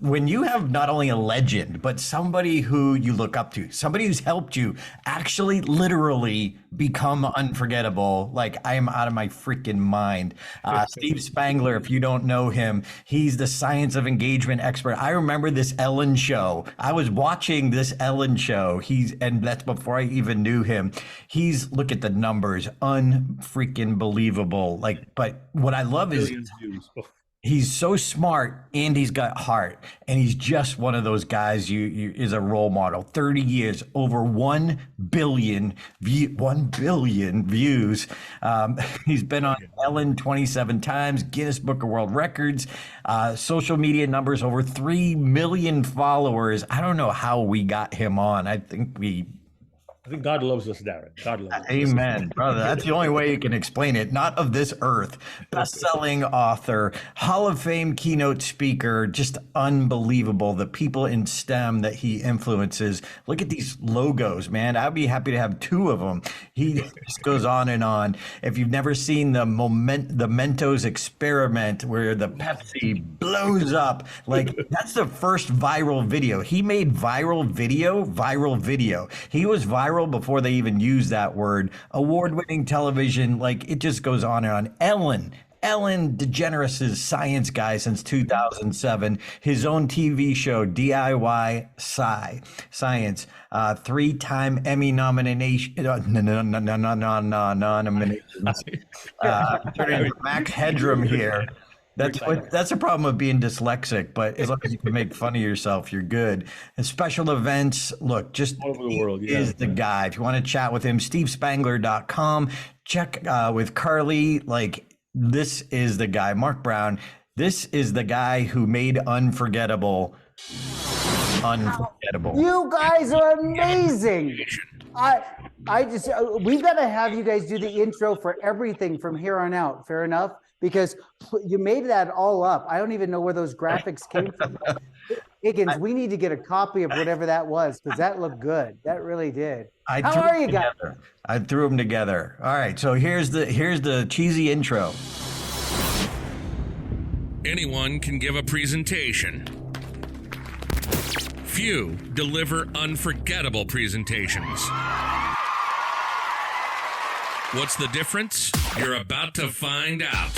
when you have not only a legend, but somebody who you look up to, somebody who's helped you actually literally become unforgettable, like I am out of my freaking mind. Steve Spangler, if you don't know him, he's the science of engagement expert. I remember this Ellen show. I was watching this Ellen show. And that's before I even knew him. Look at the numbers, unfreaking believable. Like, but what I love is Billions views. he's so smart and he's got heart, and he's just one of those guys you is a role model. 30 years, over 1 billion 1 billion views. He's been on Ellen 27 times, Guinness Book of World Records, social media numbers, over 3 million followers. I don't know how we got him on. I think God loves us, Darren. God loves us. Amen, brother. That's the only way you can explain it. Not of this earth. Best-selling author, Hall of Fame keynote speaker, just unbelievable. The people in STEM that he influences. Look at these logos, man. I'd be happy to have 2 of them. He just goes on and on. If you've never seen the Mentos experiment where the Pepsi blows up, like that's the first viral video. He made viral video. He was viral before they even used that word. Award-winning television, like it just goes on and on. Ellen DeGeneres' science guy since 2007. His own TV show, DIY Science. 3-time Emmy nominations. Nominations. Turning to Max Headroom here. That's a problem of being dyslexic, but as long as you can make fun of yourself, you're good. And special events, look, just all over the world, is the guy. If you want to chat with him, stevespangler.com. Check with Carly. Like, this is the guy. Mark Brown, this is the guy who made Unforgettable. You guys are amazing. We've got to have you guys do the intro for everything from here on out. Fair enough? Because you made that all up. I don't even know where those graphics came from. Higgins, we need to get a copy of whatever that was, because that looked good. That really did. How are you guys? I threw them together. All right, so here's the cheesy intro. Anyone can give a presentation. Few deliver unforgettable presentations. What's the difference? You're about to find out.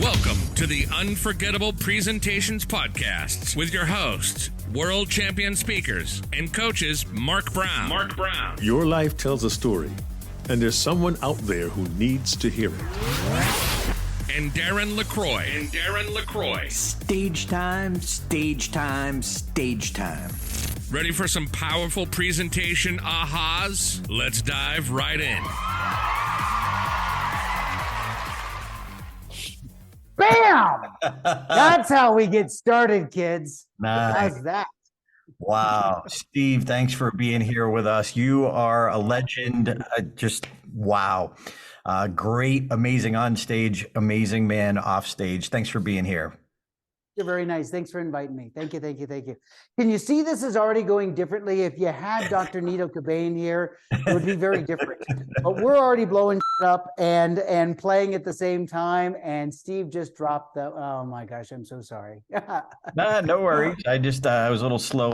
Welcome to the Unforgettable Presentations Podcasts with your hosts, world champion speakers and coaches Mark Brown. Your life tells a story, and there's someone out there who needs to hear it. And Darren LaCroix. Stage time. Ready for some powerful presentation ahas? Let's dive right in. Bam! That's how we get started, kids. Nice. How's that? Wow. Steve, thanks for being here with us. You are a legend. Just wow. Great, amazing on stage, amazing man off stage. Thanks for being here. You're very nice. Thanks for inviting me. Thank you. Can you see this is already going differently? If you had Dr. Nito Cobain here, it would be very different. But we're already blowing up and playing at the same time. And Steve just dropped the. Oh my gosh, I'm so sorry. Nah, no worries. I was a little slow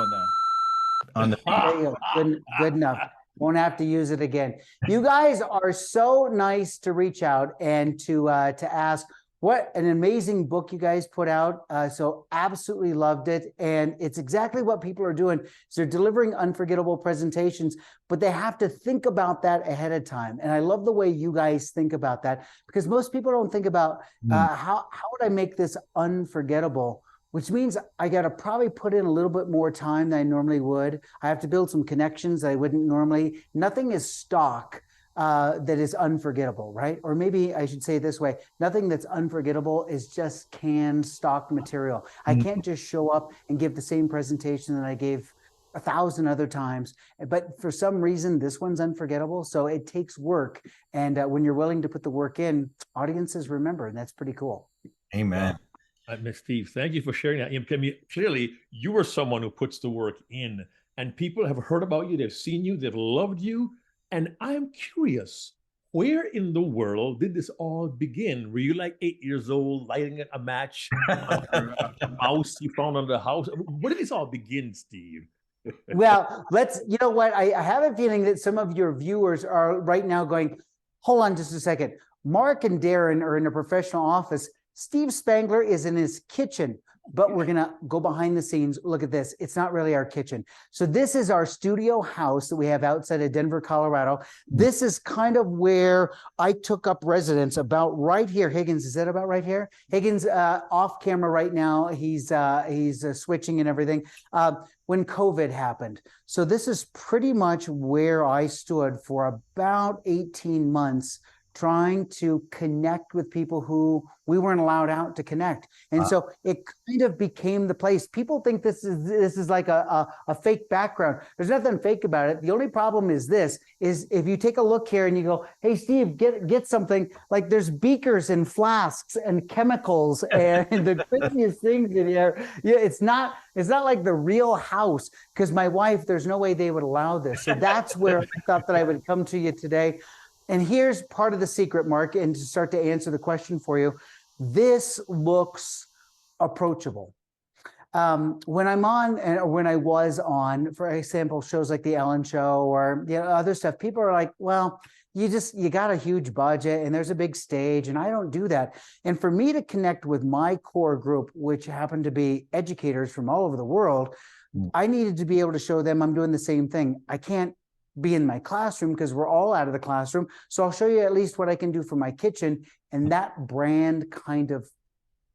on the. There you go. Good enough. Won't have to use it again. You guys are so nice to reach out and to ask. What an amazing book you guys put out. So absolutely loved it. And it's exactly what people are doing. So they're delivering unforgettable presentations, but they have to think about that ahead of time. And I love the way you guys think about that, because most people don't think about how would I make this unforgettable, which means I got to probably put in a little bit more time than I normally would. I have to build some connections that I wouldn't normally. Nothing is stock. That is unforgettable, right? Or maybe I should say it this way, nothing that's unforgettable is just canned stock material. I can't just show up and give the same presentation that I gave 1,000 other times, but for some reason, this one's unforgettable. So it takes work. And when you're willing to put the work in, audiences remember, and that's pretty cool. Amen. Miss Steve, thank you for sharing that. Clearly, you are someone who puts the work in, and people have heard about you, they've seen you, they've loved you. And I'm curious, where in the world did this all begin? Were you like 8 years old, lighting a match under a mouse you found under the house? Where did this all begin, Steve? Well, you know what? I have a feeling that some of your viewers are right now going, hold on just a second. Mark and Darren are in a professional office. Steve Spangler is in his kitchen, but we're going to go behind the scenes. Look at this. It's not really our kitchen. So this is our studio house that we have outside of Denver, Colorado. This is kind of where I took up residence, about right here. Higgins, is that about right here? Higgins off camera right now. He's switching and everything. When COVID happened. So this is pretty much where I stood for about 18 months, trying to connect with people who we weren't allowed out to connect. And so it kind of became the place. People think this is like a fake background. There's nothing fake about it. The only problem is if you take a look here and you go, hey, Steve, get something, like there's beakers and flasks and chemicals and the craziest things in here. Yeah, it's not like the real house, because my wife, there's no way they would allow this. So that's where I thought that I would come to you today. And here's part of the secret, Mark, and to start to answer the question for you, this looks approachable. When I'm on, or when I was on, for example, shows like the Ellen Show or other stuff, people are like, well, you got a huge budget and there's a big stage, and I don't do that. And for me to connect with my core group, which happened to be educators from all over the world, I needed to be able to show them I'm doing the same thing. I can't be in my classroom because we're all out of the classroom. So I'll show you at least what I can do for my kitchen. And that brand kind of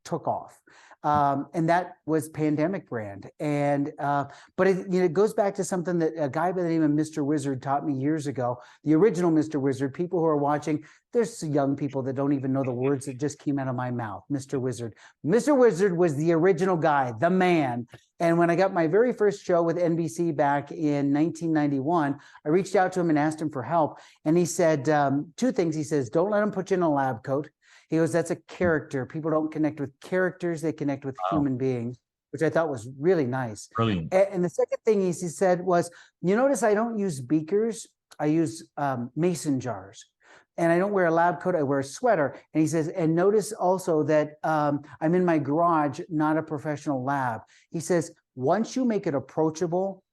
took off. And that was Pandemic Brand. And but it goes back to something that a guy by the name of Mr. Wizard taught me years ago. The original Mr. Wizard. People who are watching, there's young people that don't even know the words that just came out of my mouth. Mr. Wizard. Mr. Wizard was the original guy, the man. And when I got my very first show with NBC back in 1991, I reached out to him and asked him for help. And he said two things. He says, don't let him put you in a lab coat. He goes, that's a character. People don't connect with characters. They connect with human beings, which I thought was really nice. Brilliant. And the second thing he said was, you notice I don't use beakers. I use mason jars. And I don't wear a lab coat. I wear a sweater. And he says, and notice also that I'm in my garage, not a professional lab. He says, once you make it approachable,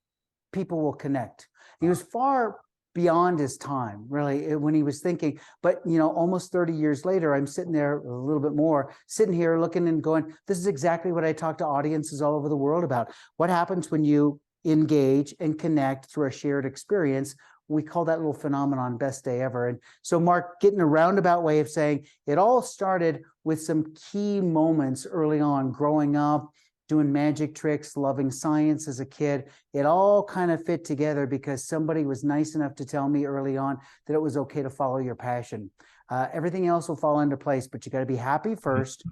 people will connect. He was far beyond his time, really, when he was thinking. But, almost 30 years later, I'm sitting there a little bit more, sitting here looking and going, this is exactly what I talk to audiences all over the world about. What happens when you engage and connect through a shared experience? We call that little phenomenon best day ever. And so, Mark, getting a roundabout way of saying it all started with some key moments early on, growing up, doing magic tricks, loving science as a kid. It all kind of fit together because somebody was nice enough to tell me early on that it was okay to follow your passion. Everything else will fall into place, but you got to be happy first,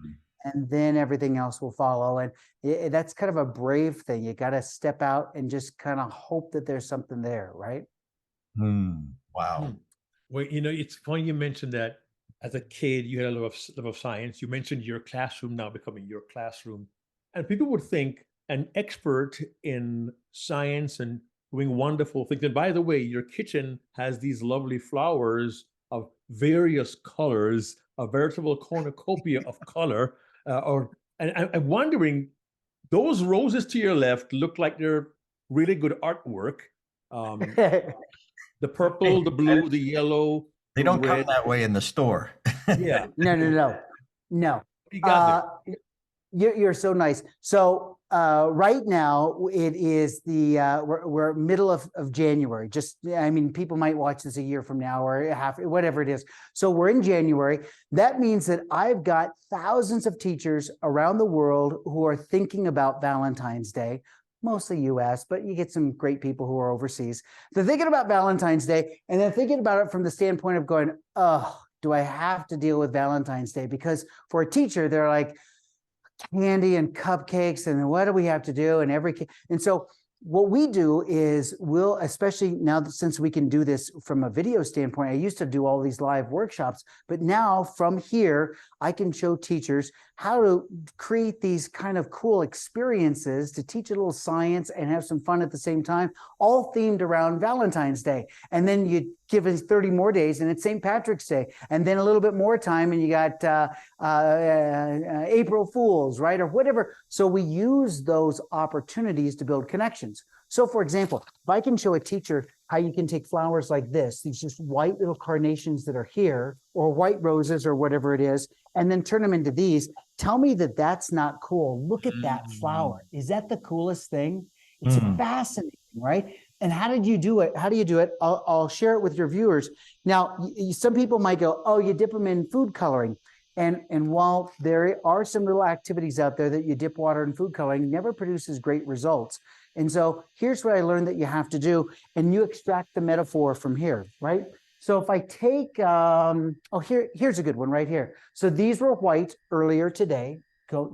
and then everything else will follow. And that's kind of a brave thing. You got to step out and just kind of hope that there's something there, right? Wow. Well, it's funny you mentioned that as a kid, you had a love of science. You mentioned your classroom now becoming your classroom. And people would think an expert in science and doing wonderful things. And by the way, your kitchen has these lovely flowers of various colors, a veritable cornucopia of color. And I'm wondering, those roses to your left look like they're really good artwork. The purple, the blue, the yellow. They don't red. come that way in the store. Yeah. No. You got there. You're so nice. So right now it is we're middle of January. People might watch this a year from now or half, whatever it is. So we're in January. That means that I've got thousands of teachers around the world who are thinking about Valentine's Day, mostly US, but you get some great people who are overseas. They're thinking about Valentine's Day, and they're thinking about it from the standpoint of going, oh, do I have to deal with Valentine's Day? Because for a teacher, they're like, candy and cupcakes, and what do we have to do? And so what we do is we'll, especially now that since we can do this from a video standpoint, I used to do all these live workshops, but now from here, I can show teachers how to create these kind of cool experiences to teach a little science and have some fun at the same time, all themed around Valentine's Day. And then you give us 30 more days and it's St. Patrick's Day. And then a little bit more time and you got April Fools, right? Or whatever. So we use those opportunities to build connections. So for example, if I can show a teacher how you can take flowers like this, these just white little carnations that are here, or white roses or whatever it is, and then turn them into these, tell me that that's not cool. Look at that flower. Is that the coolest thing? It's fascinating, right? And how did you do it? How do you do it? I'll share it with your viewers. Now, some people might go, oh, you dip them in food coloring. And while there are some little activities out there that you dip water in food coloring, never produces great results. And so here's what I learned that you have to do. And you extract the metaphor from here, right? So if I take, here's a good one right here. So these were white earlier today.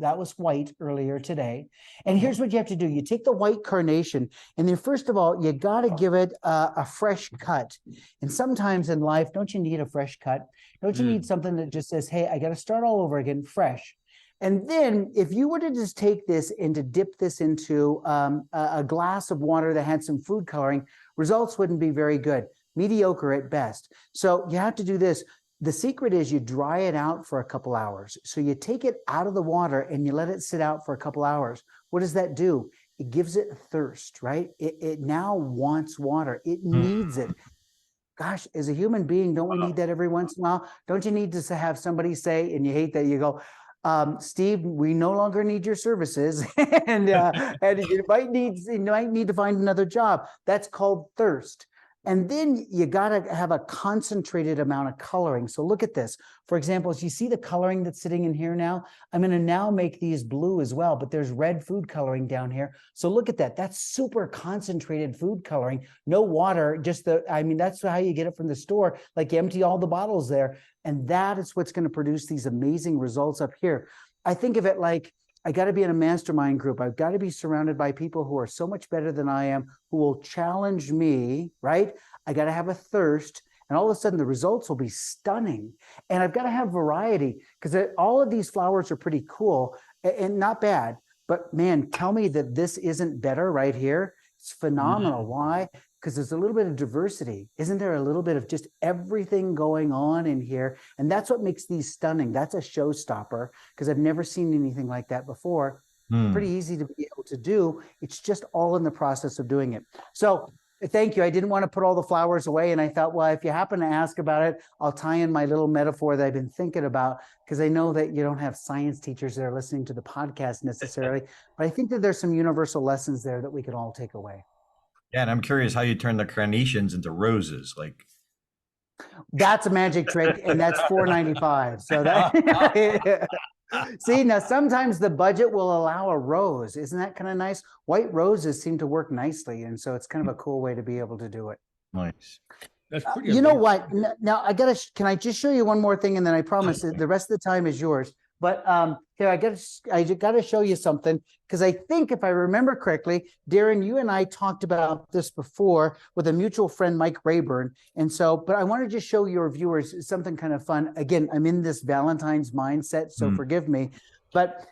That was white earlier today. And here's what you have to do. You take the white carnation, and then first of all, you got to give it a fresh cut. And sometimes in life, don't you need a fresh cut? Don't you need something that just says, hey, I got to start all over again, fresh. And then if you were to just take this and to dip this into a glass of water that had some food coloring, results wouldn't be very good, mediocre at best. So you have to do this. The secret is you dry it out for a couple hours. So you take it out of the water and you let it sit out for a couple hours. What does that do? It gives it thirst, right? It now wants water. It needs it. Gosh, as a human being, don't we need that every once in a while? Don't you need to have somebody say, and you hate that, you go, Steve, we no longer need your services, and you might need to find another job. That's called thirst. And then you got to have a concentrated amount of coloring. So look at this. For example, as you see the coloring that's sitting in here now, I'm going to now make these blue as well, but there's red food coloring down here. So look at that. That's super concentrated food coloring. No water, just that's how you get it from the store. Like you empty all the bottles there. And that is what's going to produce these amazing results up here. I think of it like, I got to be in a mastermind group. I've got to be surrounded by people who are so much better than I am, who will challenge me, right? I got to have a thirst, and all of a sudden the results will be stunning. And I've got to have variety, because all of these flowers are pretty cool and not bad. But man, tell me that this isn't better right here. It's phenomenal. Why? Because there's a little bit of diversity. Isn't there a little bit of just everything going on in here? And that's what makes these stunning. That's a showstopper, because I've never seen anything like that before. Pretty easy to be able to do. It's just all in the process of doing it. So thank you. I didn't want to put all the flowers away. And I thought, well, if you happen to ask about it, I'll tie in my little metaphor that I've been thinking about, because I know that you don't have science teachers that are listening to the podcast necessarily. But I think that there's some universal lessons there that we could all take away. Yeah, and I'm curious how you turn the carnations into roses. Like, that's a magic trick, and that's $4.95. So that see, now sometimes the budget will allow a rose. Isn't that kind of nice? White roses seem to work nicely, and so it's kind of a cool way to be able to do it. Nice. That's pretty you know what? Now can I just show you one more thing, and then I promise the rest of the time is yours. But here, I got to show you something, because I think if I remember correctly, Darren, you and I talked about this before with a mutual friend, Mike Rayburn. And so, but I want to just show your viewers something kind of fun. Again, I'm in this Valentine's mindset, so forgive me. But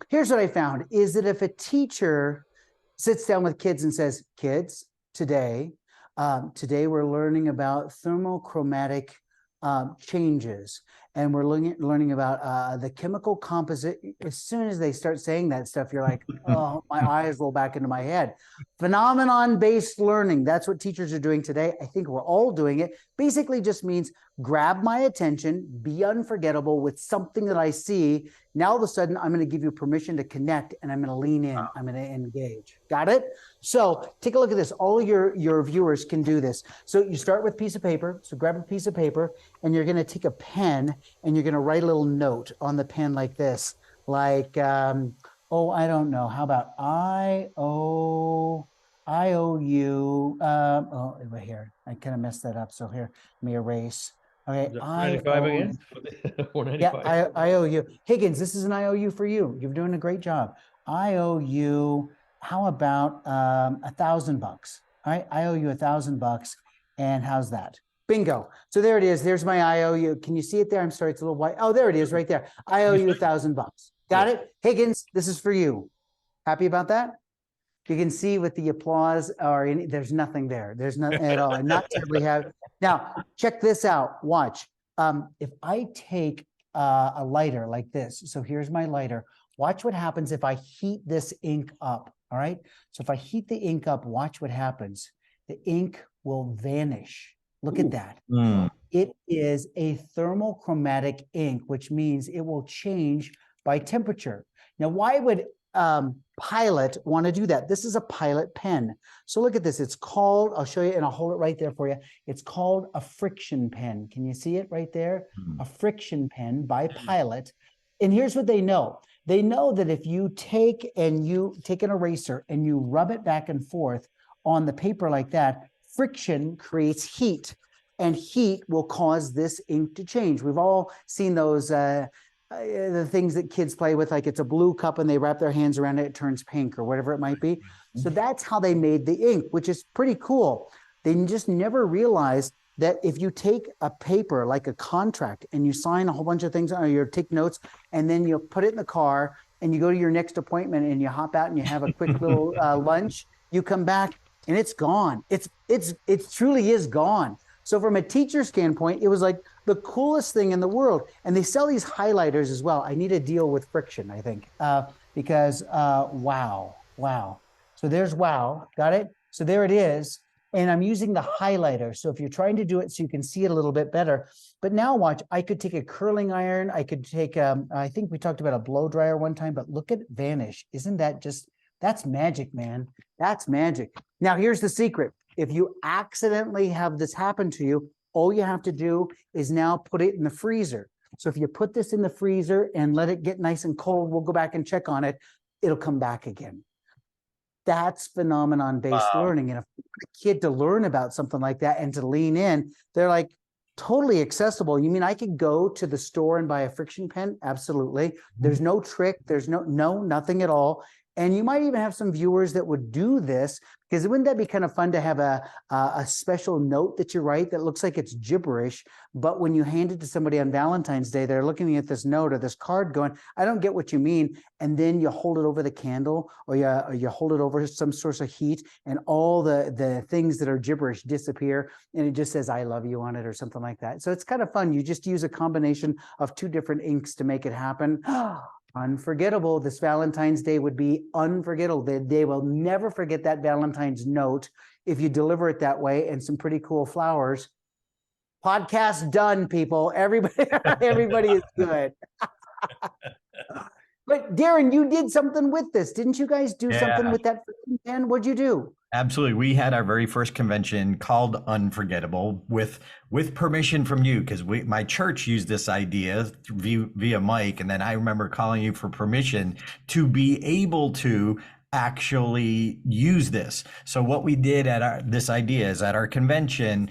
here's what I found, is that if a teacher sits down with kids and says, kids, today we're learning about thermochromatic changes, and we're learning about the chemical composite. As soon as they start saying that stuff, you're like, oh, my eyes roll back into my head. Phenomenon-based learning. That's what teachers are doing today. I think we're all doing it. Basically just means grab my attention, be unforgettable with something that I see. Now, all of a sudden, I'm going to give you permission to connect, and I'm going to lean in. I'm going to engage. Got it? So take a look at this. All of your viewers can do this. So you start with a piece of paper. So grab a piece of paper, and you're going to take a pen, and you're going to write a little note on the pen like this. Like, oh, I don't know. How about I owe you. Oh, right here. I kind of messed that up. So here, let me erase. Okay, I owe, again? yeah, I owe you. Higgins, this is an IOU for you. You're doing a great job. I owe you. how about $1,000? All right, I owe you $1,000, and how's that? Bingo. So there it is. There's my IOU. Can you see it there? I'm sorry, it's a little white. Oh, there it is right there. I owe you $1,000. Got it? Higgins, this is for you. Happy about that? You can see with the applause, there's nothing there. There's nothing at all. I'm not terribly happy. Now, check this out. Watch. If I take a lighter like this, so here's my lighter. Watch what happens if I heat this ink up. All right. So if I heat the ink up, watch what happens. The ink will vanish. Look at that. It is a thermochromatic ink, which means it will change by temperature. Now, why would Pilot want to do that? This is a Pilot pen. So look at this. It's called, I'll show you and I'll hold it right there for you. It's called a friction pen. Can you see it right there? A friction pen by Pilot. And here's what they know. They know that if you take an eraser and you rub it back and forth on the paper like that, friction creates heat, and heat will cause this ink to change. We've all seen those the things that kids play with, like it's a blue cup and they wrap their hands around it, it turns pink or whatever it might be. So that's how they made the ink, which is pretty cool. They just never realized that if you take a paper like a contract and you sign a whole bunch of things on, or you take notes, and then you put it in the car and you go to your next appointment and you hop out and you have a quick little lunch, you come back and it's gone. It truly is gone. So from a teacher standpoint, it was like the coolest thing in the world. And they sell these highlighters as well. I need to deal with friction, I think, because wow. So there's wow, got it? So there it is. And I'm using the highlighter. So if you're trying to do it so you can see it a little bit better, but now watch, I could take a curling iron. I could take, I think we talked about a blow dryer one time, but look at vanish. Isn't that just, that's magic, man. That's magic. Now here's the secret. If you accidentally have this happen to you, all you have to do is now put it in the freezer. So if you put this in the freezer and let it get nice and cold, we'll go back and check on it. It'll come back again. That's phenomenon-based learning. And if you want a kid to learn about something like that and to lean in, they're like totally accessible. You mean I could go to the store and buy a friction pen? Absolutely. There's no trick. There's nothing at all. And you might even have some viewers that would do this, because wouldn't that be kind of fun to have a special note that you write that looks like it's gibberish, but when you hand it to somebody on Valentine's Day, they're looking at this note or this card going, I don't get what you mean. And then you hold it over the candle, or you hold it over some source of heat, and all the things that are gibberish disappear, and it just says, I love you on it or something like that. So it's kind of fun. You just use a combination of two different inks to make it happen. Unforgettable. This Valentine's Day would be unforgettable. They will never forget that Valentine's note if you deliver it that way, and some pretty cool flowers. Podcast done, people. Everybody is good. But Darren, you did something with this. Didn't you guys do something with that pen? What'd you do? Absolutely. We had our very first convention called Unforgettable with permission from you, because my church used this idea via Mike. And then I remember calling you for permission to be able to actually use this. So what we did at this idea is at our convention,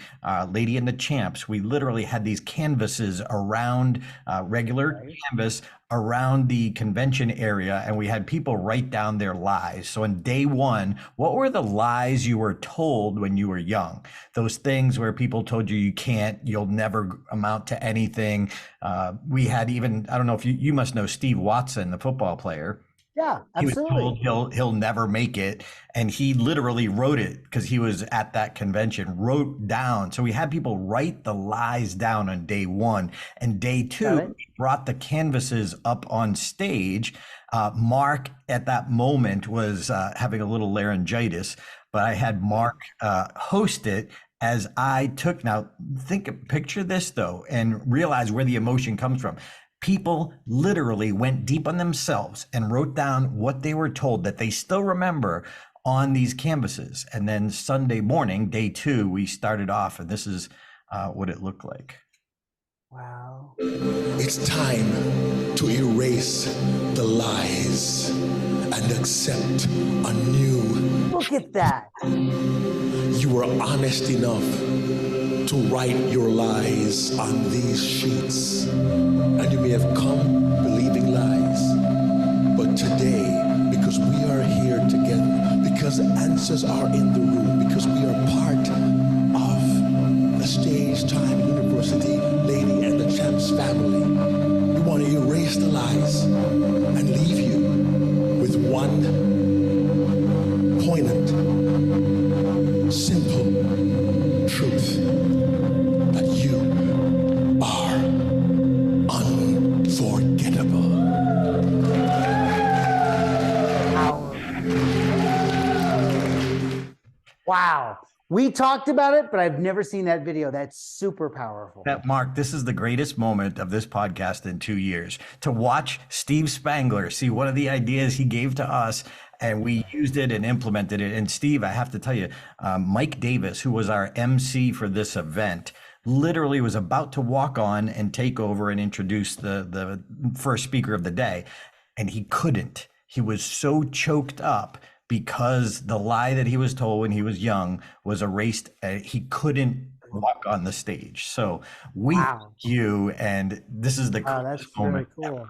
Lady and the Champs, we literally had these canvases around regular canvas around the convention area, and we had people write down their lies. So on day one, what were the lies you were told when you were young? Those things where people told you can't, you'll never amount to anything. We had even, I don't know if you must know Steve Watson, the football player. Yeah, absolutely. He was told he'll never make it, and he literally wrote it because he was at that convention, wrote down. So we had people write the lies down on day one, and day two, we brought the canvases up on stage. Mark at that moment was having a little laryngitis, but I had Mark host it as I took. Now picture this though, and realize where the emotion comes from. People literally went deep on themselves and wrote down what they were told that they still remember on these canvases. And then Sunday morning, day two, we started off, and this is what it looked like. Wow. It's time to erase the lies and accept a new. Look at that. You were honest enough to write your lies on these sheets, and you may have come believing lies, but today, because we are here together, dancers are in the room because we are part of the Stage Time University Lady and the Champs family. We want to erase the lies and leave you with one poignant, simple truth that you are unforgettable. Wow. We talked about it, but I've never seen that video. That's super powerful. Mark, this is the greatest moment of this podcast in 2 years. To watch Steve Spangler see one of the ideas he gave to us, and we used it and implemented it. And Steve, I have to tell you, Mike Davis, who was our MC for this event, literally was about to walk on and take over and introduce the first speaker of the day. And he couldn't. He was so choked up because the lie that he was told when he was young was erased. He couldn't walk on the stage. So we thank you, and this is the that's moment. really cool.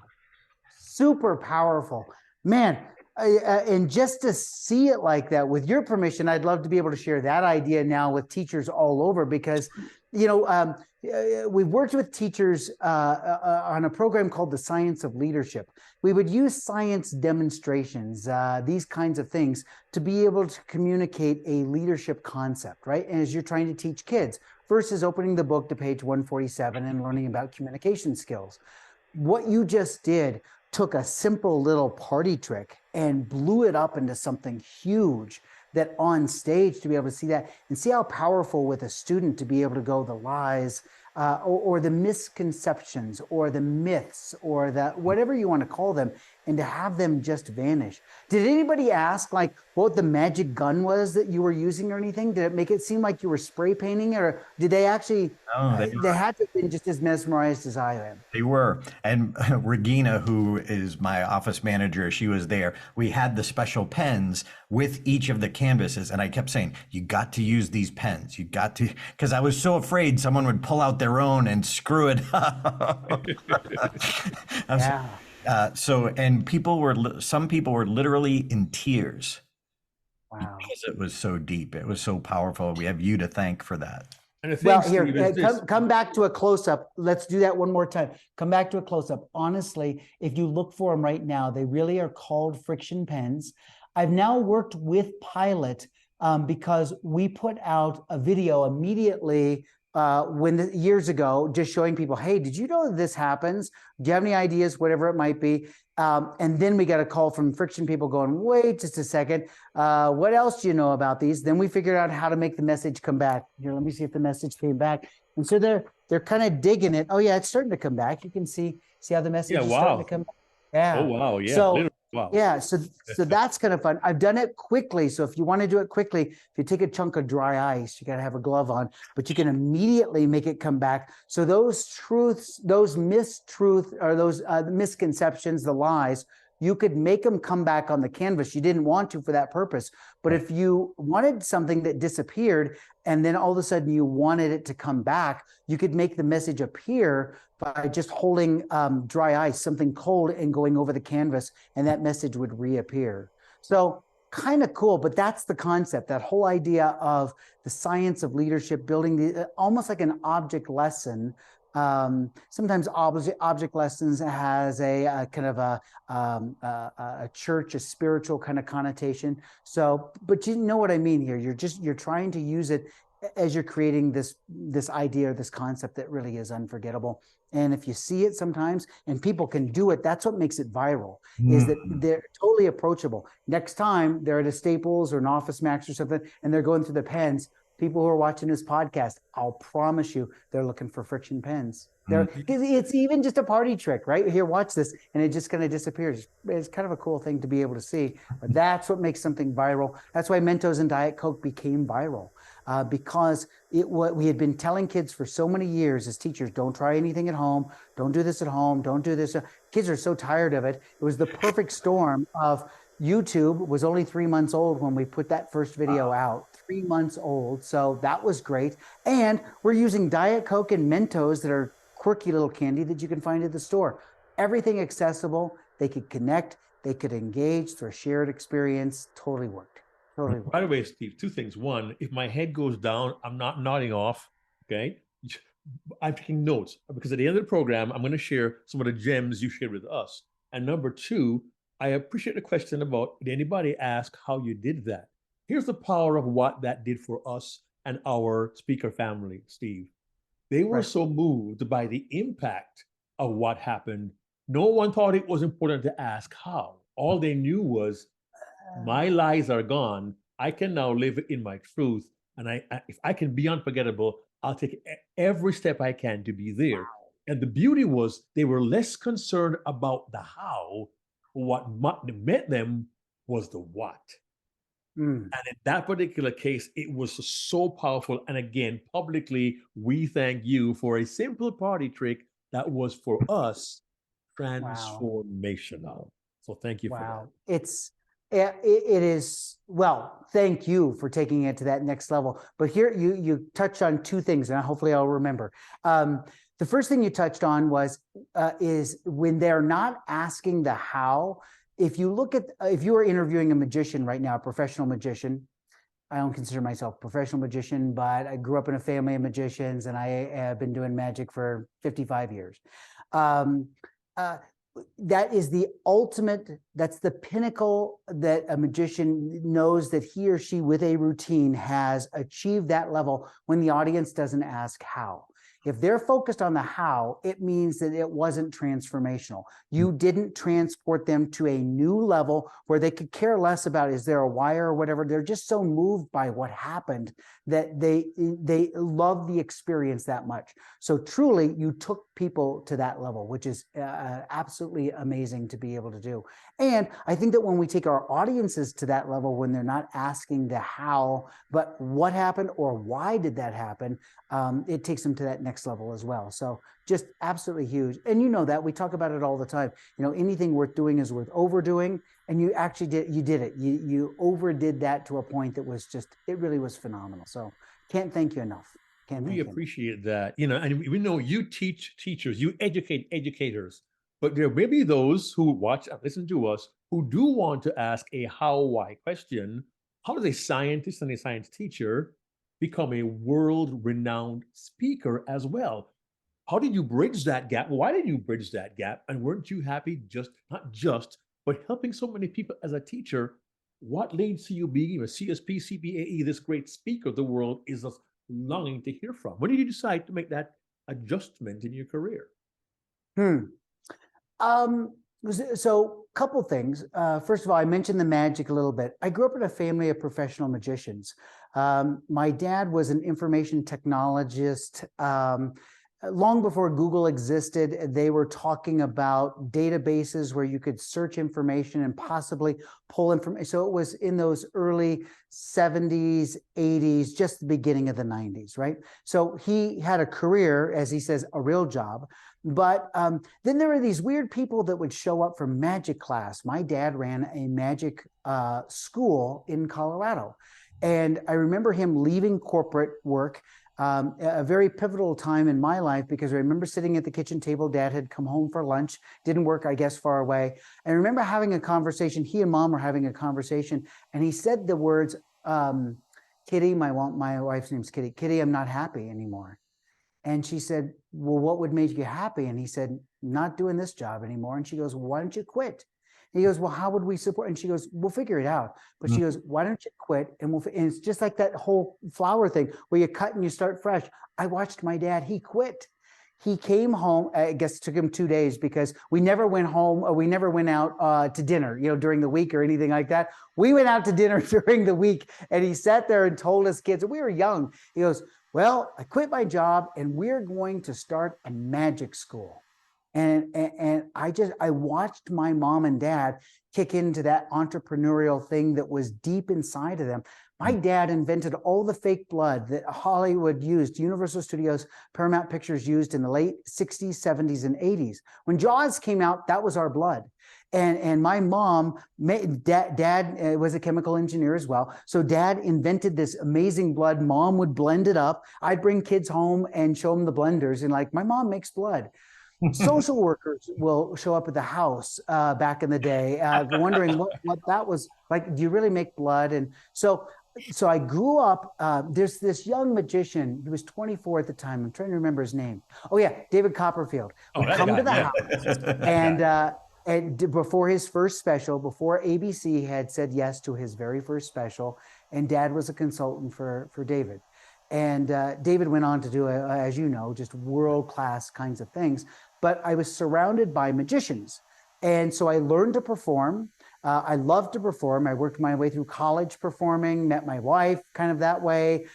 Super powerful, man. And just to see it like that, with your permission, I'd love to be able to share that idea now with teachers all over, because we've worked with teachers on a program called the Science of Leadership. We would use science demonstrations, these kinds of things, to be able to communicate a leadership concept, right? And as you're trying to teach kids versus opening the book to page 147 and learning about communication skills. What you just did took a simple little party trick and blew it up into something huge, that on stage to be able to see that and see how powerful with a student to be able to go the lies or the misconceptions or the myths or the whatever you want to call them, and to have them just vanish. Did anybody ask like what the magic gun was that you were using or anything? Did it make it seem like you were spray painting, or did they actually, they had to have been just as mesmerized as I am? They were. And Regina, who is my office manager, she was there. We had the special pens with each of the canvases. And I kept saying, you got to use these pens. You got to, because I was so afraid someone would pull out their own and screw it up. Yeah. Some people were literally in tears. Wow. Because it was so deep. It was so powerful. We have you to thank for that. Well, here, come back to a close-up. Let's do that one more time. Come back to a close-up. Honestly, if you look for them right now, they really are called friction pens. I've now worked with Pilot because we put out a video immediately years ago, just showing people, hey, did you know that this happens? Do you have any ideas, whatever it might be? And then we got a call from Friction people going, wait just a second. What else do you know about these? Then we figured out how to make the message come back. Here, let me see if the message came back. And so they're kind of digging it. Oh yeah, it's starting to come back. You can see how the message is starting to come back. Yeah. Oh wow. Yeah. So, wow. Yeah. So that's kind of fun. I've done it quickly. So if you want to do it quickly, if you take a chunk of dry ice, you got to have a glove on, but you can immediately make it come back. So those truths, those mistruths, or those misconceptions, the lies, you could make them come back on the canvas. You didn't want to for that purpose. But if you wanted something that disappeared and then all of a sudden you wanted it to come back, you could make the message appear by just holding dry ice, something cold, and going over the canvas, and that message would reappear. So kind of cool, but that's the concept, that whole idea of the science of leadership, building almost like an object lesson. Sometimes object lessons has a kind of a church, a spiritual kind of connotation. So, but you know what I mean here. You're trying to use it as you're creating this idea, this concept that really is unforgettable. And if you see it sometimes and people can do it, that's what makes it viral, is that they're totally approachable. Next time they're at a Staples or an Office Max or something, and they're going through the pens, people who are watching this podcast, I'll promise you, they're looking for friction pens. It's even just a party trick, right? Here, watch this, and it just kind of disappears. It's kind of a cool thing to be able to see. But that's what makes something viral. That's why Mentos and Diet Coke became viral, because what we had been telling kids for so many years as teachers: don't try anything at home, don't do this at home, don't do this. Kids are so tired of it. It was the perfect storm of YouTube was only 3 months old when we put that first video out. 3 months old. So that was great. And we're using Diet Coke and Mentos that are quirky little candy that you can find at the store. Everything accessible. They could connect. They could engage through a shared experience. Totally worked. Totally. By the way, Steve, two things. One, if my head goes down, I'm not nodding off. Okay. I'm taking notes because at the end of the program, I'm going to share some of the gems you shared with us. And number two, I appreciate the question about, did anybody ask how you did that? Here's the power of what that did for us and our speaker family, Steve. They were so moved by the impact of what happened. No one thought it was important to ask how. All they knew was, my lies are gone. I can now live in my truth. And if I can be unforgettable, I'll take every step I can to be there. And the beauty was they were less concerned about the how. What met them was the what. And in that particular case, it was so powerful. And again, publicly, we thank you for a simple party trick that was for us transformational. So thank you for that. It is, well, thank you for taking it to that next level. But here you touched on two things, and hopefully I'll remember. The first thing you touched on was is when they're not asking the how. If you look at, if you are interviewing a magician right now, a professional magician, I don't consider myself a professional magician, but I grew up in a family of magicians, and I have been doing magic for 55 years. That is the ultimate, that's the pinnacle that a magician knows that he or she with a routine has achieved that level when the audience doesn't ask how. If they're focused on the how, it means that it wasn't transformational. You didn't transport them to a new level where they could care less about, is there a wire or whatever. They're just so moved by what happened that they love the experience that much. So truly, you took people to that level, which is absolutely amazing to be able to do. And I think that when we take our audiences to that level, when they're not asking the how, but what happened or why did that happen, it takes them to that next level as well. So just absolutely huge. And you know that we talk about it all the time. You know, anything worth doing is worth overdoing. And you actually did it. You overdid that to a point that was just, it really was phenomenal. So can't thank you enough. We appreciate that. You know, and we know you teach teachers, you educate educators, but there may be those who watch and listen to us who do want to ask a how, why question. How does a scientist and a science teacher become a world-renowned speaker as well? How did you bridge that gap? Why did you bridge that gap? And weren't you happy but helping so many people as a teacher? What leads to you being a CSP, CPAE, this great speaker the world is just longing to hear from? When did you decide to make that adjustment in your career? So a couple things. First of all, I mentioned the magic a little bit. I grew up in a family of professional magicians. My dad was an information technologist. Long before Google existed, they were talking about databases where you could search information and possibly pull information. So it was in those early 70s, 80s, just the beginning of the 90s, right? So he had a career, as he says, a real job. But then there were these weird people that would show up for magic class. My dad ran a magic school in Colorado. And I remember him leaving corporate work, a very pivotal time in my life, because I remember sitting at the kitchen table. Dad had come home for lunch, didn't work, I guess, far away. And I remember having a conversation. He and Mom were having a conversation, and he said the words, Kitty, my wife's name's Kitty. Kitty, I'm not happy anymore. And she said, well, what would make you happy? And he said, not doing this job anymore. And she goes, well, why don't you quit? He goes, well, how would we support? And she goes, we'll figure it out. But she goes, why don't you quit? And and it's just like that whole flower thing where you cut and you start fresh. I watched my dad, he quit. He came home, I guess it took him 2 days because we never went home, or we never went out to dinner, you know, during the week or anything like that. We went out to dinner during the week, and he sat there and told his kids, we were young. He goes, well, I quit my job and we're going to start a magic school. And I watched my mom and dad kick into that entrepreneurial thing that was deep inside of them. My dad invented all the fake blood that Hollywood used, Universal Studios, Paramount Pictures used in the late 60s, 70s, and 80s. When Jaws came out, that was our blood. And my mom, dad was a chemical engineer as well. So dad invented this amazing blood. Mom would blend it up. I'd bring kids home and show them the blenders and like, my mom makes blood. social workers will show up at the house back in the day, wondering what that was like. Do you really make blood? And so I grew up. There's this young magician. He was 24 at the time. I'm trying to remember his name. Oh yeah, David Copperfield would come to the house, and before his first special, before ABC had said yes to his very first special, and Dad was a consultant for David. And David went on to do, as you know, just world-class kinds of things. But I was surrounded by magicians. And so I learned to perform. I loved to perform. I worked my way through college performing, met my wife kind of that way.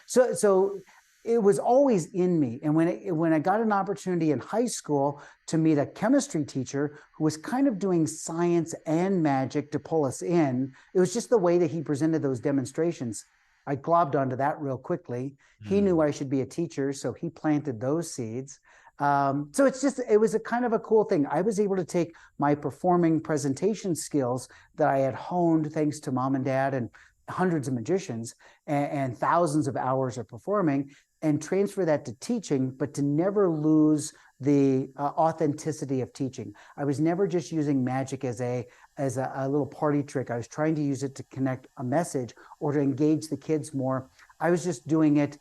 So it was always in me. And when I got an opportunity in high school to meet a chemistry teacher who was kind of doing science and magic to pull us in, it was just the way that he presented those demonstrations. I globbed onto that real quickly. He knew I should be a teacher, so he planted those seeds. So it was a kind of a cool thing. I was able to take my performing presentation skills that I had honed thanks to Mom and Dad and hundreds of magicians and thousands of hours of performing, and transfer that to teaching, but to never lose the authenticity of teaching. I was never just using magic as a little party trick. I was trying to use it to connect a message or to engage the kids more. I was just doing it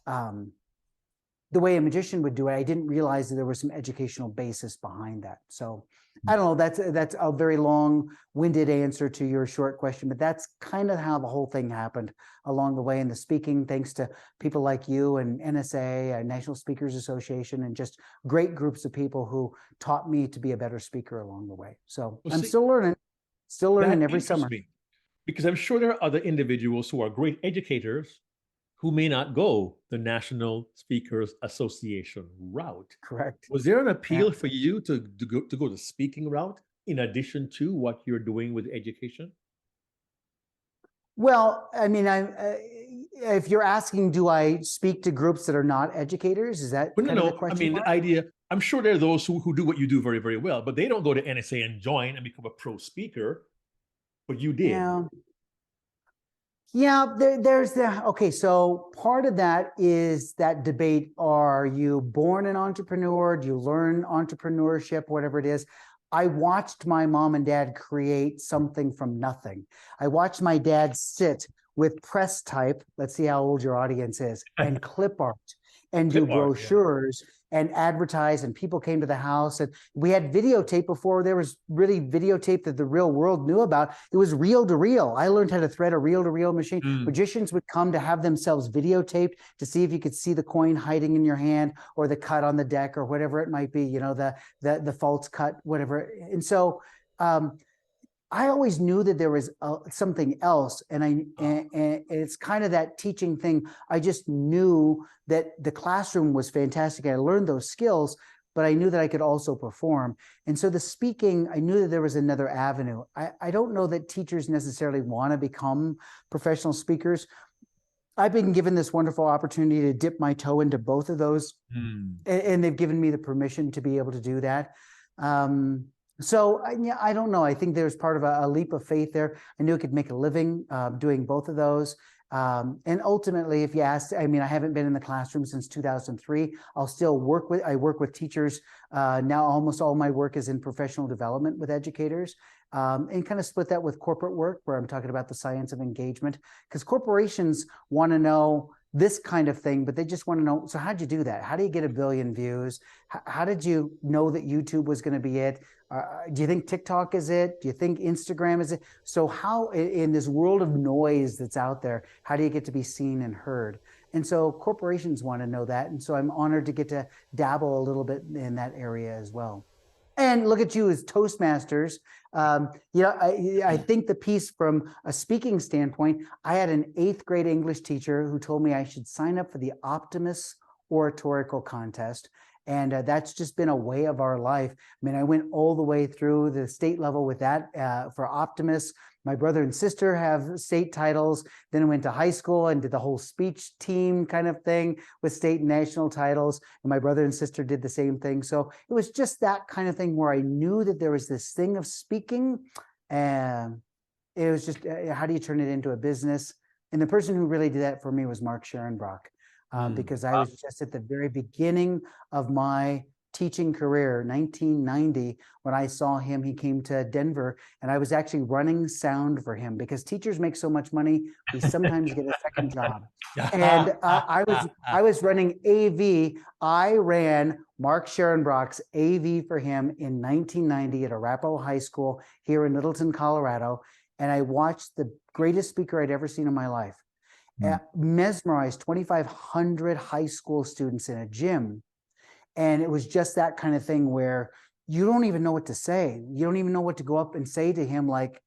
the way a magician would do it. I didn't realize that there was some educational basis behind that. So I don't know, that's a very long-winded answer to your short question, but that's kind of how the whole thing happened along the way. And the speaking, thanks to people like you and NSA, National Speakers Association, and just great groups of people who taught me to be a better speaker along the way. So I'm still learning every summer. Because I'm sure there are other individuals who are great educators who may not go the National Speakers Association route. Correct. Was there an appeal for you to go the speaking route in addition to what you're doing with education? Well, I mean, if you're asking, do I speak to groups that are not educators? Is that kind of the question? I mean, the idea, I'm sure there are those who do what you do very, very well, but they don't go to NSA and join and become a pro speaker, but you did. Yeah, okay, so part of that is that debate. Are you born an entrepreneur? Do you learn entrepreneurship, whatever it is? I watched my mom and dad create something from nothing. I watched my dad sit with press type, let's see how old your audience is, and clip art, and do brochures and advertise, and people came to the house, and we had videotape before there was really videotape that the real world knew about. It was reel to reel. I learned how to thread a reel to reel machine. Magicians would come to have themselves videotaped to see if you could see the coin hiding in your hand or the cut on the deck or whatever it might be, you know, the false cut, whatever. And so I always knew that there was something else, and it's kind of that teaching thing. I just knew that the classroom was fantastic. I learned those skills, but I knew that I could also perform. And so the speaking, I knew that there was another avenue. I don't know that teachers necessarily want to become professional speakers. I've been given this wonderful opportunity to dip my toe into both of those, and they've given me the permission to be able to do that. So I don't know. I think there's part of a leap of faith there. I knew I could make a living doing both of those. And ultimately, if you ask, I mean, I haven't been in the classroom since 2003. I work with teachers. Now almost all my work is in professional development with educators, and kind of split that with corporate work where I'm talking about the science of engagement, because corporations want to know this kind of thing, but they just want to know, so how'd you do that? How do you get 1 billion views? How did you know that YouTube was going to be it? Do you think TikTok is it? Do you think Instagram is it? So how, in this world of noise that's out there, how do you get to be seen and heard? And so corporations want to know that. And so I'm honored to get to dabble a little bit in that area as well. And look at you as Toastmasters. I think the piece from a speaking standpoint, I had an 8th grade English teacher who told me I should sign up for the Optimus Oratorical Contest. And that's just been a way of our life. I mean, I went all the way through the state level with that for Optimus. My brother and sister have state titles. Then I went to high school and did the whole speech team kind of thing with state and national titles. And my brother and sister did the same thing. So it was just that kind of thing where I knew that there was this thing of speaking. And it was just, how do you turn it into a business? And the person who really did that for me was Mark Scherenbrock. because I was just at the very beginning of my teaching career, 1990, when I saw him. He came to Denver, and I was actually running sound for him because teachers make so much money, we sometimes get a second job. And I was running AV. I ran Mark Scherenbrock's AV for him in 1990 at Arapahoe High School here in Littleton, Colorado, and I watched the greatest speaker I'd ever seen in my life. Mesmerized 2,500 high school students in a gym. And it was just that kind of thing where you don't even know what to say. You don't even know what to go up and say to him. Like,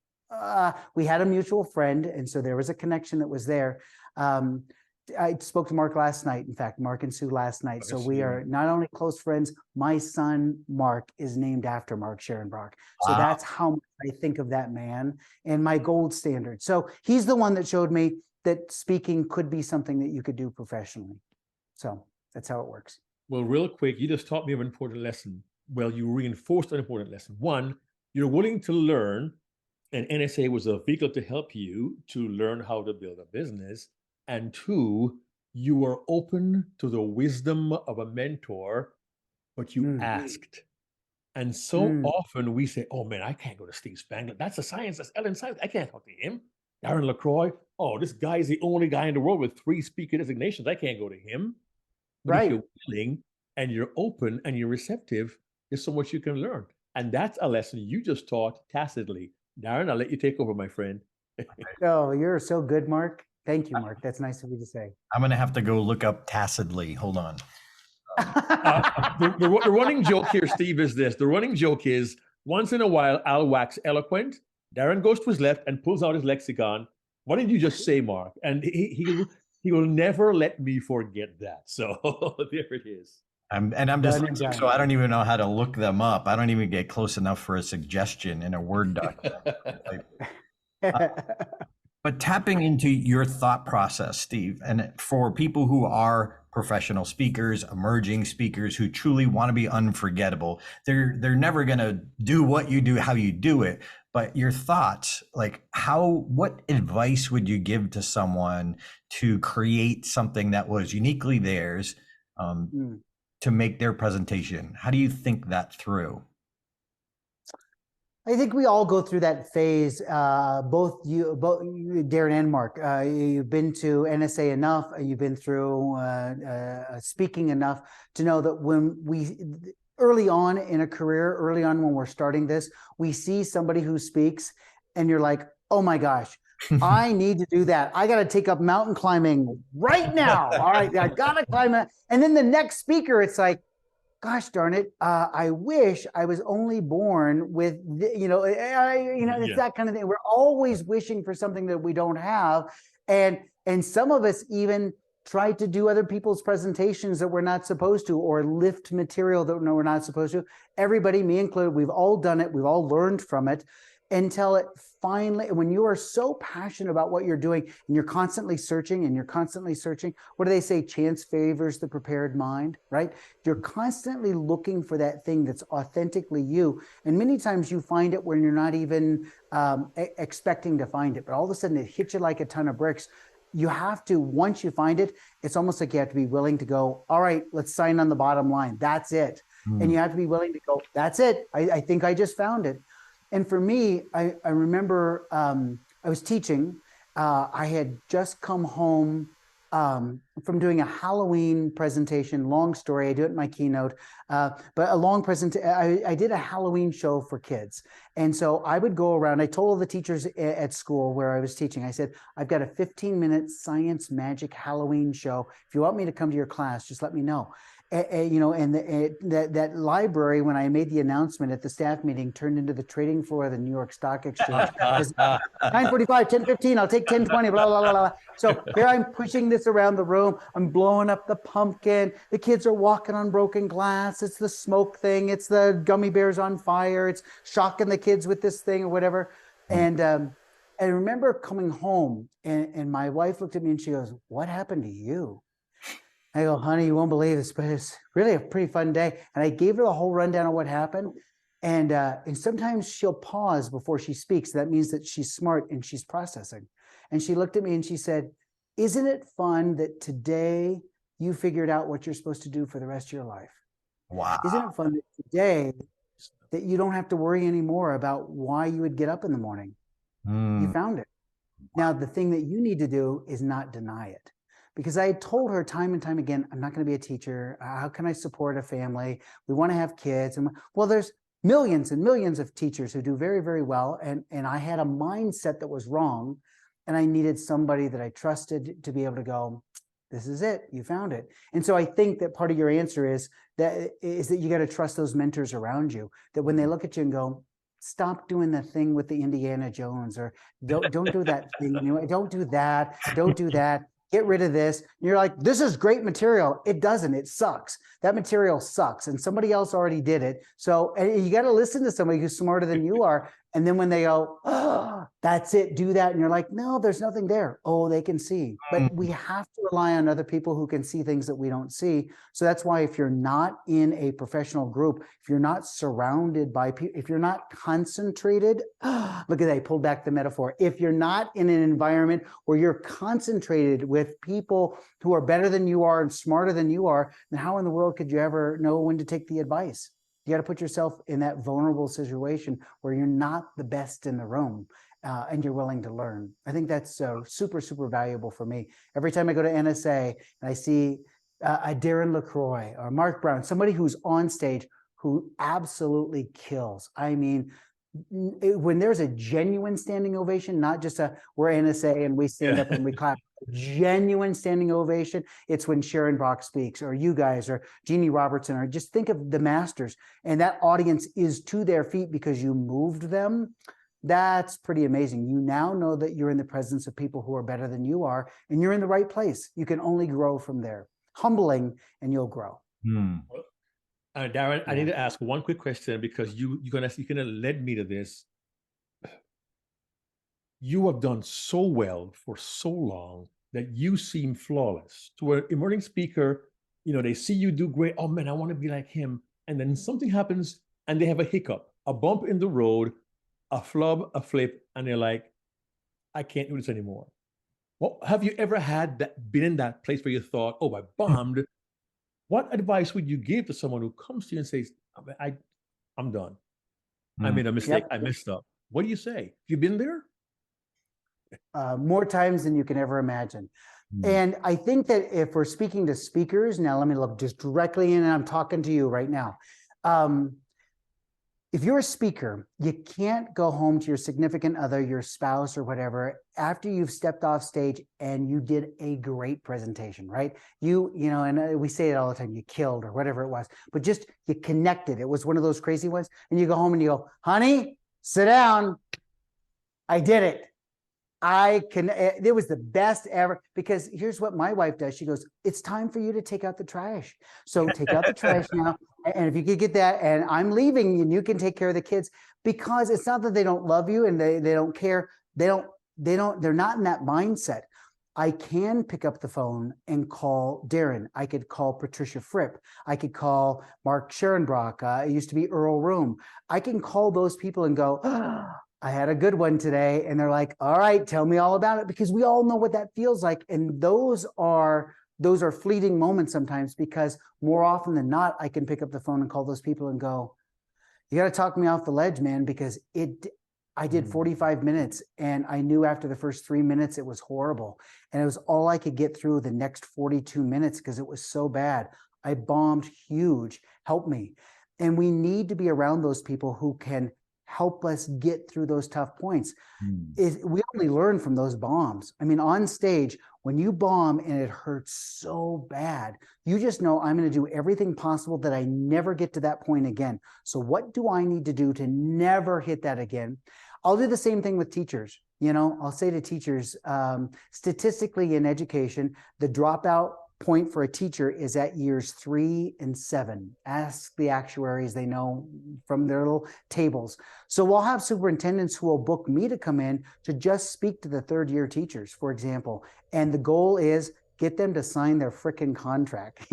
we had a mutual friend, and so there was a connection that was there. I spoke to Mark last night. In fact, Mark and Sue last night. So we are not only close friends, my son, Mark, is named after Mark Scherenbrock. So that's how much I think of that man and my gold standard. So he's the one that showed me that speaking could be something that you could do professionally. So that's how it works. Well, real quick, you just taught me an important lesson. Well, you reinforced an important lesson. One, you're willing to learn, and NSA was a vehicle to help you to learn how to build a business. And two, you were open to the wisdom of a mentor, but you asked. And so often we say, oh man, I can't go to Steve Spangler. That's a science, that's Ellen Science. I can't talk to him. Darren LaCroix, oh, this guy is the only guy in the world with 3 speaker designations. I can't go to him. But if you're willing and you're open and you're receptive, there's so much you can learn. And that's a lesson you just taught tacitly. Darren, I'll let you take over, my friend. Oh, you're so good, Mark. Thank you, Mark. That's nice of you to say. I'm going to have to go look up tacitly. Hold on. The running joke here, Steve, is this. The running joke is once in a while, I'll wax eloquent. Darren goes to his left and pulls out his lexicon. What did you just say, Mark? And he will never let me forget that. So there it is. I'm just listening, so I don't even know how to look them up. I don't even get close enough for a suggestion in a Word document. But tapping into your thought process, Steve, and for people who are professional speakers, emerging speakers who truly want to be unforgettable, they're never going to do what you do, how you do it. But your thoughts, like what advice would you give to someone to create something that was uniquely theirs, to make their presentation? How do you think that through? I think we all go through that phase. Both you, Darren and Mark. You've been to NSA enough. You've been through speaking enough to know that when we early on in a career, early on when we're starting this, we see somebody who speaks, and you're like, "Oh my gosh, I need to do that. I got to take up mountain climbing right now. All right, I got to climb it." And then the next speaker, it's like, gosh darn it, I wish I was only born with, it's that kind of thing. We're always wishing for something that we don't have. And some of us even try to do other people's presentations that we're not supposed to, or lift material that we're not supposed to. Everybody, me included, we've all done it. We've all learned from it until it finally, when you are so passionate about what you're doing and you're constantly searching, what do they say? Chance favors the prepared mind, right? You're constantly looking for that thing that's authentically you. And many times you find it when you're not even expecting to find it, but all of a sudden it hits you like a ton of bricks. You have to, once you find it, it's almost like you have to be willing to go, all right, let's sign on the bottom line. That's it. And you have to be willing to go, that's it. I think I just found it. And for me, I remember I was teaching. I had just come home from doing a Halloween presentation. Long story. I do it in my keynote, but a long presentation. I did a Halloween show for kids. And so I would go around. I told all the teachers at school where I was teaching, I said, I've got a 15-minute science magic Halloween show. If you want me to come to your class, just let me know. That library, when I made the announcement at the staff meeting, turned into the trading floor of the New York Stock Exchange. 9:45, 10:15, I'll take 10:20, blah, blah, blah, blah. So here I'm pushing this around the room. I'm blowing up the pumpkin. The kids are walking on broken glass. It's the smoke thing. It's the gummy bears on fire. It's shocking the kids with this thing or whatever. And I remember coming home, and my wife looked at me and she goes, "What happened to you?" I go, "Honey, you won't believe this, but it's really a pretty fun day." And I gave her the whole rundown of what happened. And sometimes she'll pause before she speaks. That means that she's smart and she's processing. And she looked at me and she said, "Isn't it fun that today you figured out what you're supposed to do for the rest of your life. Wow. Isn't it fun that today that you don't have to worry anymore about why you would get up in the morning? You found it. Now, the thing that you need to do is not deny it. Because I had told her time and time again, I'm not going to be a teacher. How can I support a family? We want to have kids. And well, there's millions and millions of teachers who do very, very well. And I had a mindset that was wrong. And I needed somebody that I trusted to be able to go, this is it. You found it. And so I think that part of your answer is that you got to trust those mentors around you, that when they look at you and go, stop doing the thing with the Indiana Jones, or don't do that thing. Don't do that. Don't do that. Get rid of this. And you're like, this is great material. It doesn't. It sucks. That material sucks. And somebody else already did it. So you got to listen to somebody who's smarter than you are. And then when they go, oh, that's it, do that. And you're like, no, there's nothing there. Oh, they can see. But we have to rely on other people who can see things that we don't see. So that's why if you're not in a professional group, if you're not surrounded by people, if you're not concentrated, look at that, I pulled back the metaphor. If you're not in an environment where you're concentrated with people who are better than you are and smarter than you are, then how in the world could you ever know when to take the advice? You got to put yourself in that vulnerable situation where you're not the best in the room and you're willing to learn. I think that's super, super valuable for me. Every time I go to NSA and I see a Darren LaCroix or Mark Brown, somebody who's on stage who absolutely kills. I mean, when there's a genuine standing ovation, not just we're NSA and we stand up and we clap, genuine standing ovation, it's when Sharon Brock speaks, or you guys, or Jeannie Robertson, or just think of the masters, and that audience is to their feet because you moved them. That's pretty amazing. You now know that you're in the presence of people who are better than you are, and you're in the right place. You can only grow from there. Humbling, and you'll grow. Darren, I need to ask one quick question, because you're gonna lead me to this. You have done so well for so long that you seem flawless. To an emerging speaker, they see you do great. Oh man, I want to be like him. And then something happens and they have a hiccup, a bump in the road, a flub, a flip, and they're like, I can't do this anymore. Well, have you ever been in that place where you thought, oh, I bombed? What advice would you give to someone who comes to you and says, I'm done. I made a mistake. Yep. I messed up. What do you say? You been there? More times than you can ever imagine. And I think that if we're speaking to speakers, now let me look just directly in, and I'm talking to you right now. If you're a speaker, you can't go home to your significant other, your spouse or whatever, after you've stepped off stage and you did a great presentation, right? And we say it all the time, you killed or whatever it was, but just you connected. It was one of those crazy ones. And you go home and you go, honey, sit down. I did it. It was the best ever, because here's what my wife does. She goes, it's time for you to take out the trash. So take out the trash now. And if you could get that, and I'm leaving and you can take care of the kids, because it's not that they don't love you and they don't care. They're not in that mindset. I can pick up the phone and call Darren. I could call Patricia Fripp. I could call Mark Scherenbrock. It used to be Earl Room. I can call those people and go, I had a good one today. And they're like, all right, tell me all about it, because we all know what that feels like. And those are fleeting moments sometimes, because more often than not, I can pick up the phone and call those people and go, you got to talk me off the ledge, man, because I did 45 minutes and I knew after the first 3 minutes, it was horrible. And it was all I could get through the next 42 minutes because it was so bad. I bombed huge. Help me. And we need to be around those people who can help us get through those tough points. We only learn from those bombs. I mean, on stage, when you bomb and it hurts so bad, you just know I'm going to do everything possible that I never get to that point again. So what do I need to do to never hit that again? I'll do the same thing with teachers. I'll say to teachers, statistically in education, the dropout point for a teacher is at years 3 and 7. Ask the actuaries, they know from their little tables. So we'll have superintendents who will book me to come in to just speak to the third year teachers, for example. And the goal is get them to sign their freaking contract,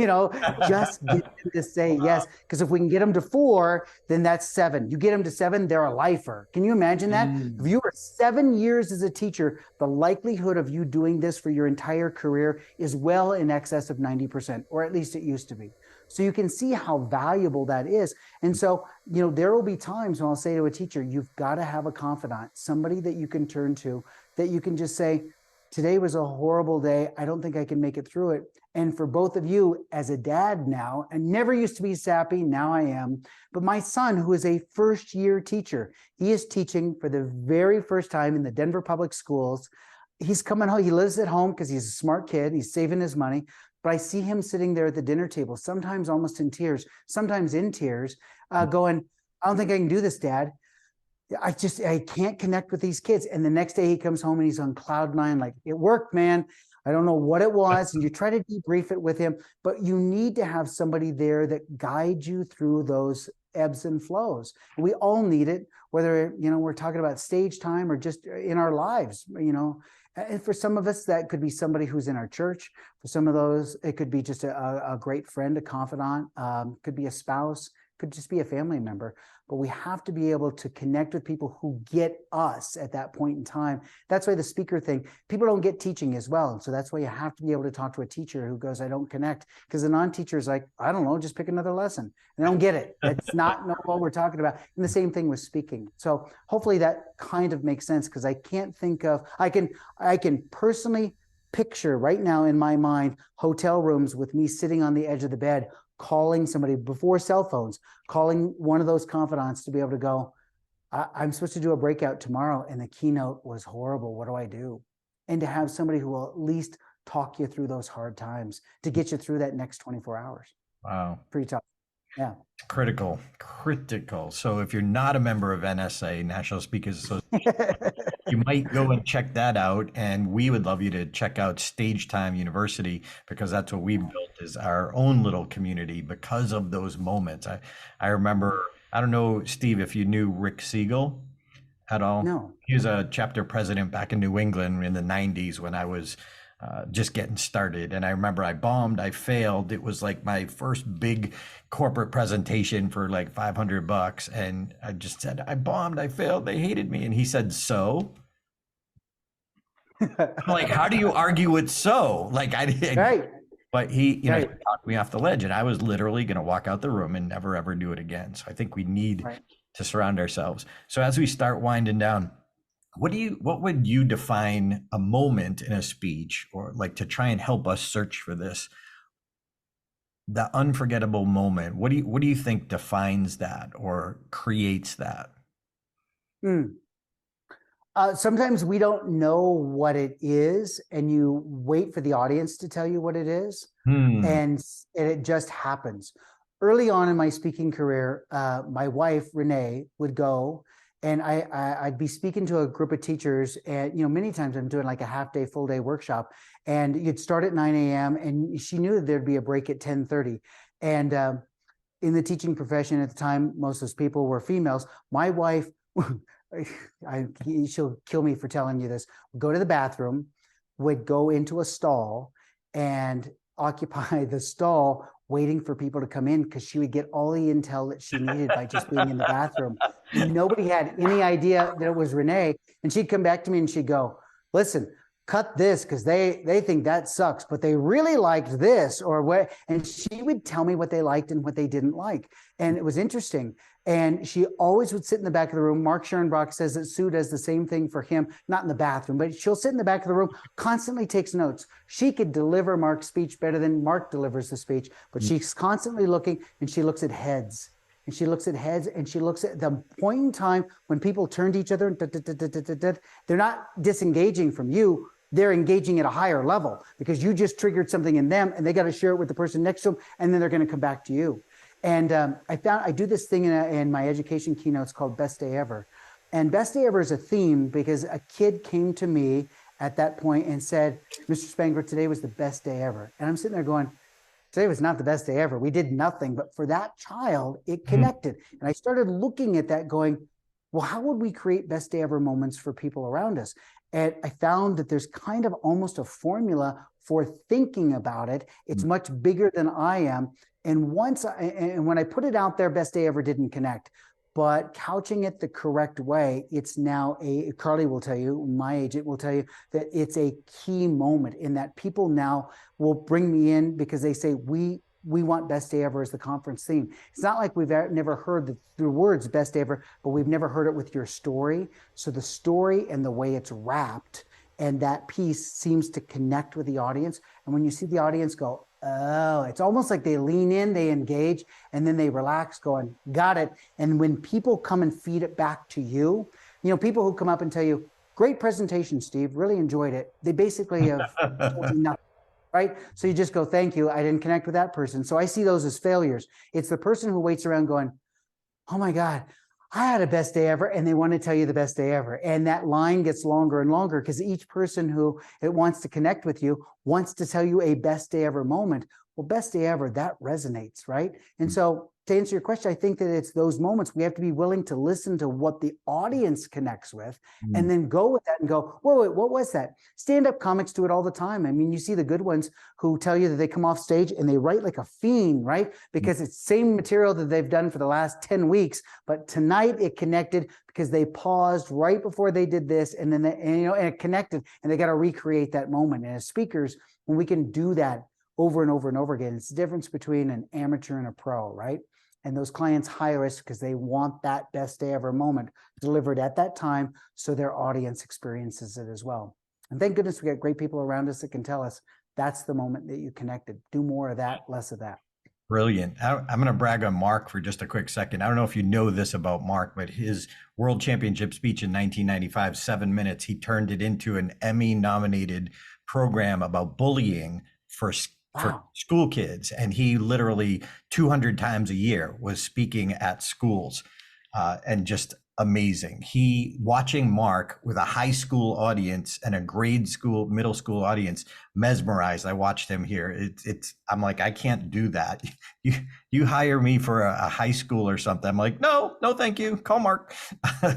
just get them to say yes. Because if we can get them to 4, then that's 7. You get them to 7, they're a lifer. Can you imagine that? If you were 7 years as a teacher, the likelihood of you doing this for your entire career is well in excess of 90%, or at least it used to be. So you can see how valuable that is. And so, there will be times when I'll say to a teacher, you've got to have a confidant, somebody that you can turn to, that you can just say, today was a horrible day. I don't think I can make it through it. And for both of you, as a dad now, I never used to be sappy, now I am. But my son, who is a first-year teacher, he is teaching for the very first time in the Denver Public Schools. He's coming home. He lives at home because he's a smart kid. He's saving his money. But I see him sitting there at the dinner table, sometimes almost in tears, sometimes in tears, going, I don't think I can do this, Dad. I can't connect with these kids. And the next day he comes home and he's on cloud 9, like, it worked, man. I don't know what it was. And you try to debrief it with him, but you need to have somebody there that guides you through those ebbs and flows. We all need it, whether, we're talking about stage time or just in our lives, And for some of us, that could be somebody who's in our church. For some of those, it could be just a great friend, a confidant, could be a spouse, could just be a family member. But we have to be able to connect with people who get us at that point in time. That's why the speaker thing, people don't get teaching as well. And so that's why you have to be able to talk to a teacher who goes, I don't connect. Because the non-teacher is like, I don't know, just pick another lesson. And I don't get it. That's not what we're talking about. And the same thing with speaking. So hopefully that kind of makes sense, because I can't think of, I can personally picture right now in my mind hotel rooms with me sitting on the edge of the bed, calling somebody before cell phones, calling one of those confidants to be able to go, I'm supposed to do a breakout tomorrow and the keynote was horrible. What do I do? And to have somebody who will at least talk you through those hard times to get you through that next 24 hours. Wow. Pretty tough. Yeah. Critical. So if you're not a member of NSA, National Speakers Association, you might go and check that out. And we would love you to check out Stage Time University, because that's what we built, is our own little community because of those moments. I remember, I don't know, Steve, if you knew Rick Siegel at all. No. He was a chapter president back in New England in the 90s when I was just getting started. And I remember I bombed, I failed. It was like my first big corporate presentation for like $500. And I just said, I bombed, I failed, they hated me. And he said, so? I'm like, how do you argue with so? Like, I didn't. Right. But he, he talked me off the ledge, and I was literally going to walk out the room and never, ever do it again. So I think we need to surround ourselves. So as we start winding down, what would you define a moment in a speech, or like to try and help us search for this, the unforgettable moment? What do you think defines that or creates that? Sometimes we don't know what it is, and you wait for the audience to tell you what it is, and it just happens. Early on in my speaking career, my wife, Renee, would go, and I'd be speaking to a group of teachers, and many times I'm doing like a half day, full day workshop, and you'd start at 9 a.m. and she knew that there'd be a break at 10:30. And in the teaching profession at the time, most of those people were females. My wife, she'll kill me for telling you this, would go to the bathroom, would go into a stall and occupy the stall waiting for people to come in, because she would get all the intel that she needed by just being in the bathroom. Nobody had any idea that it was Renee. And she'd come back to me and she'd go, listen, cut this because they think that sucks, but they really liked this or what. And she would tell me what they liked and what they didn't like. And it was interesting. And she always would sit in the back of the room. Mark Schoenbrock says that Sue does the same thing for him, not in the bathroom, but she'll sit in the back of the room, constantly takes notes. She could deliver Mark's speech better than Mark delivers the speech, but she's constantly looking, and she looks at heads. And she looks at heads, and she looks at the point in time when people turn to each other. They're not disengaging from you. They're engaging at a higher level because you just triggered something in them, and they got to share it with the person next to them, and then they're going to come back to you. And I do this thing in my education keynotes called Best Day Ever. And Best Day Ever is a theme because a kid came to me at that point and said, Mr. Spangler, today was the best day ever. And I'm sitting there going, today was not the best day ever. We did nothing. But for that child, it connected. And I started looking at that going, well, how would we create best day ever moments for people around us? And I found that there's kind of almost a formula for thinking about it. It's much bigger than I am. And when I put it out there, best day ever didn't connect. But couching it the correct way, it's now Carly will tell you, my agent will tell you that it's a key moment in that people now will bring me in because they say, we want best day ever as the conference theme. It's not like we've never heard the words best day ever, but we've never heard it with your story. So the story and the way it's wrapped and that piece seems to connect with the audience. And when you see the audience go, oh, it's almost like they lean in, they engage, and then they relax going, got it. And when people come and feed it back to you, people who come up and tell you, great presentation, Steve, really enjoyed it. They basically have told you nothing, right? So you just go, thank you. I didn't connect with that person. So I see those as failures. It's the person who waits around going, oh my God, I had a best day ever, and they want to tell you the best day ever. And that line gets longer and longer because each person who it wants to connect with you wants to tell you a best day ever moment. Well, best day ever, that resonates, right? And so to answer your question, I think that it's those moments we have to be willing to listen to what the audience connects with and then go with that and go, whoa, wait, what was that? Stand-up comics do it all the time. I mean, you see the good ones who tell you that they come off stage and they write like a fiend, right? Because it's same material that they've done for the last 10 weeks, but tonight it connected because they paused right before they did this and then and it connected and they got to recreate that moment. And as speakers, when we can do that over and over and over again, it's the difference between an amateur and a pro, right? And those clients hire us because they want that best day ever moment delivered at that time so their audience experiences it as well. And thank goodness we got great people around us that can tell us that's the moment that you connected. Do more of that, less of that. Brilliant. I'm going to brag on Mark for just a quick second. I don't know if you know this about Mark, but his World Championship speech in 1995, 7 minutes, he turned it into an Emmy-nominated program about bullying for school kids. And he literally 200 times a year was speaking at schools and just amazing. Watching Mark with a high school audience and a grade school, middle school audience mesmerized. I watched him here. I'm like, I can't do that. You hire me for a high school or something. I'm like, no, thank you. Call Mark. I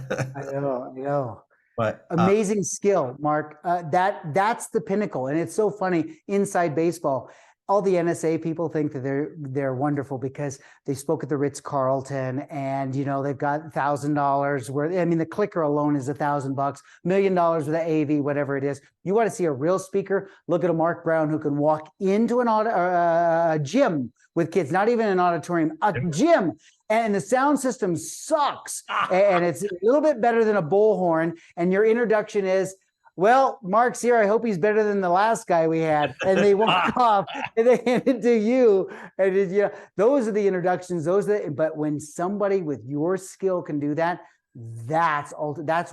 know. But amazing skill, Mark. That's the pinnacle. And it's so funny inside baseball. All the NSA people think that they're wonderful because they spoke at the Ritz-Carlton and they've got $1,000 worth. I mean, the clicker alone is $1,000, $1 million with the AV, whatever it is. You want to see a real speaker? Look at a Mark Brown who can walk into a gym with kids, not even an auditorium, a gym. And the sound system sucks. And it's a little bit better than a bullhorn. And your introduction is, well, Mark's here. I hope he's better than the last guy we had. And they walk off and they hand it to you. And those are the introductions. But when somebody with your skill can do that, that's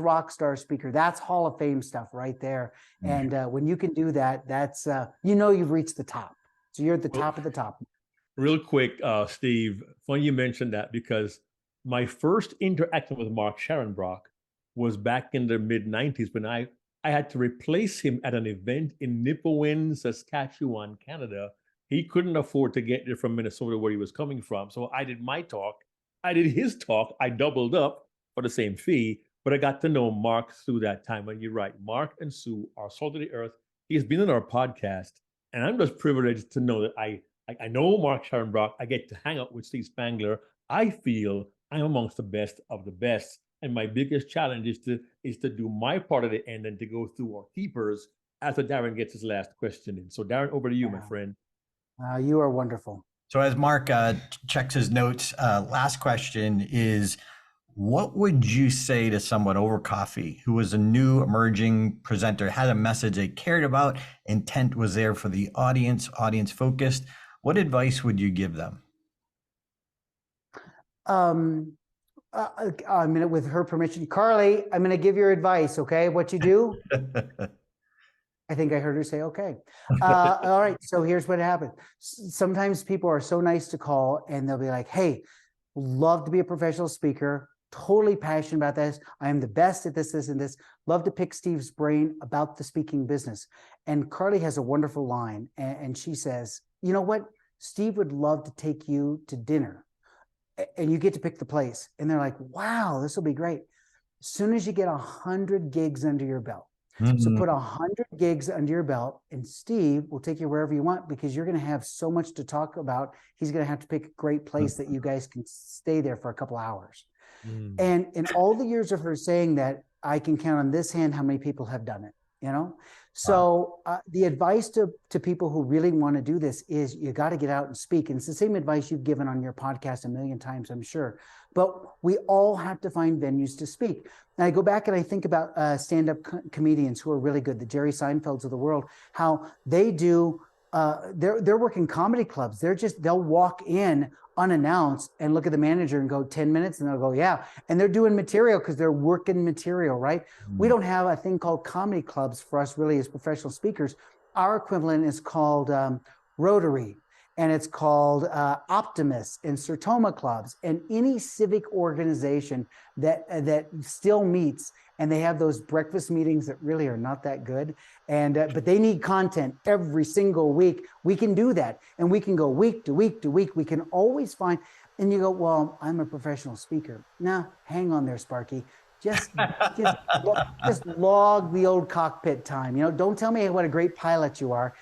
rock star speaker. That's Hall of Fame stuff right there. And when you can do that, that's you've reached the top. So you're at the top of the top. Real quick, Steve, funny you mentioned that because my first interaction with Mark Sharonbrock was back in the mid-90s when I had to replace him at an event in Nipawin, Saskatchewan, Canada. He couldn't afford to get there from Minnesota where he was coming from. So I did my talk. I did his talk. I doubled up for the same fee, but I got to know Mark through that time. And you're right, Mark and Sue are salt of the earth. He's been on our podcast, and I'm just privileged to know that I know Mark Sharonbrock. I get to hang out with Steve Spangler. I feel I'm amongst the best of the best. And my biggest challenge is to do my part of the end and to go through our keepers after Darren gets his last question in. So Darren, over to you, my friend. You are wonderful. So as Mark checks his notes, last question is, what would you say to someone over coffee who was a new emerging presenter, had a message they cared about, intent was there for the audience focused? What advice would you give them? I'm gonna, with her permission, Carly, I'm gonna give your advice. Okay, what you do? I think I heard her say, okay. All right, so here's what happened. Sometimes people are so nice to call and they'll be like, hey, love to be a professional speaker, totally passionate about this. I am the best at this, and this. Love to pick Steve's brain about the speaking business. And Carly has a wonderful line, and she says, you know what? Steve would love to take you to dinner, and you get to pick the place. And they're like, wow, this will be great. As soon as you get 100 gigs under your belt, So Mm. put 100 gigs under your belt, and Steve will take you wherever you want because you're going to have so much to talk about. He's going to have to pick a great place that you guys can stay there for a couple hours. And in all the years of her saying that, I can count on this hand how many people have done it, you know? So the advice to people who really want to do this is you got to get out and speak. And it's the same advice you've given on your podcast a million times, I'm sure. But we all have to find venues to speak. And I go back and I think about stand-up comedians who are really good, the Jerry Seinfelds of the world, how they do, they're working comedy clubs. They'll walk in unannounced and look at the manager and go 10 minutes and they'll go, yeah. And they're doing material because they're working material, right? We don't have a thing called comedy clubs for us really as professional speakers. Our equivalent is called Rotary, and it's called Optimus and Sertoma clubs, and any civic organization that still meets, and they have those breakfast meetings that really are not that good, and but they need content every single week. We can do that, and we can go week to week to week. We can always find, and you go, well, I'm a professional speaker. Now, hang on there, Sparky. Just log the old cockpit time. You know, don't tell me what a great pilot you are.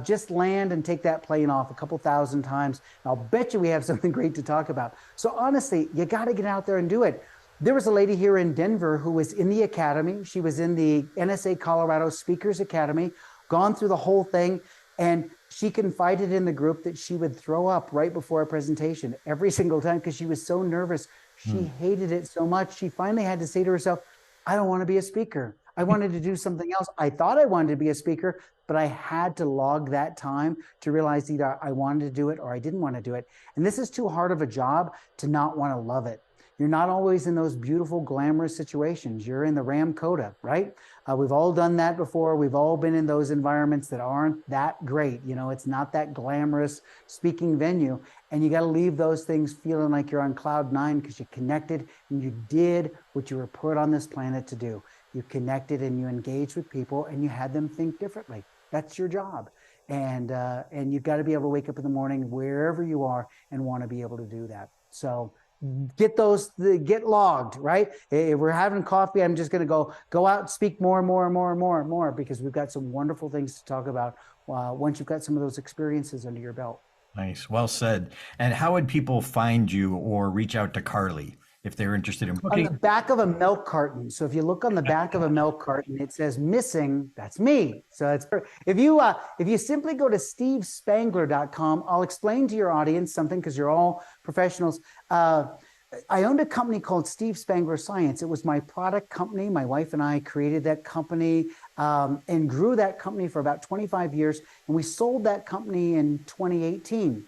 Just land and take that plane off a couple thousand times. I'll bet you we have something great to talk about. So honestly, you got to get out there and do it. There was a lady here in Denver who was in the academy. She was in the NSA Colorado Speakers Academy, gone through the whole thing, and she confided in the group that she would throw up right before a presentation every single time because she was so nervous. She hated it so much. She finally had to say to herself, I don't want to be a speaker. I wanted to do something else. I thought I wanted to be a speaker, but I had to log that time to realize either I wanted to do it or I didn't want to do it. And this is too hard of a job to not want to love it. You're not always in those beautiful, glamorous situations. You're in the Ram Coda, right? We've all done that before. We've all been in those environments that aren't that great. You know, it's not that glamorous speaking venue. And you got to leave those things feeling like you're on cloud nine because you connected and you did what you were put on this planet to do. You connected and you engaged with people and you had them think differently. That's your job. And you've got to be able to wake up in the morning wherever you are and want to be able to do that. So get logged, right? If we're having coffee, I'm just going to go out and speak more because we've got some wonderful things to talk about once you've got some of those experiences under your belt. Nice. Well said. And how would people find you or reach out to Carly if they're interested in On the back of a milk carton. So if you look on the back of a milk carton, it says missing. That's me. So it's if you simply go to stevespangler.com, I'll explain to your audience something because you're all professionals. I owned a company called Steve Spangler Science. It was my product company. My wife and I created that company and grew that company for about 25 years. And we sold that company in 2018.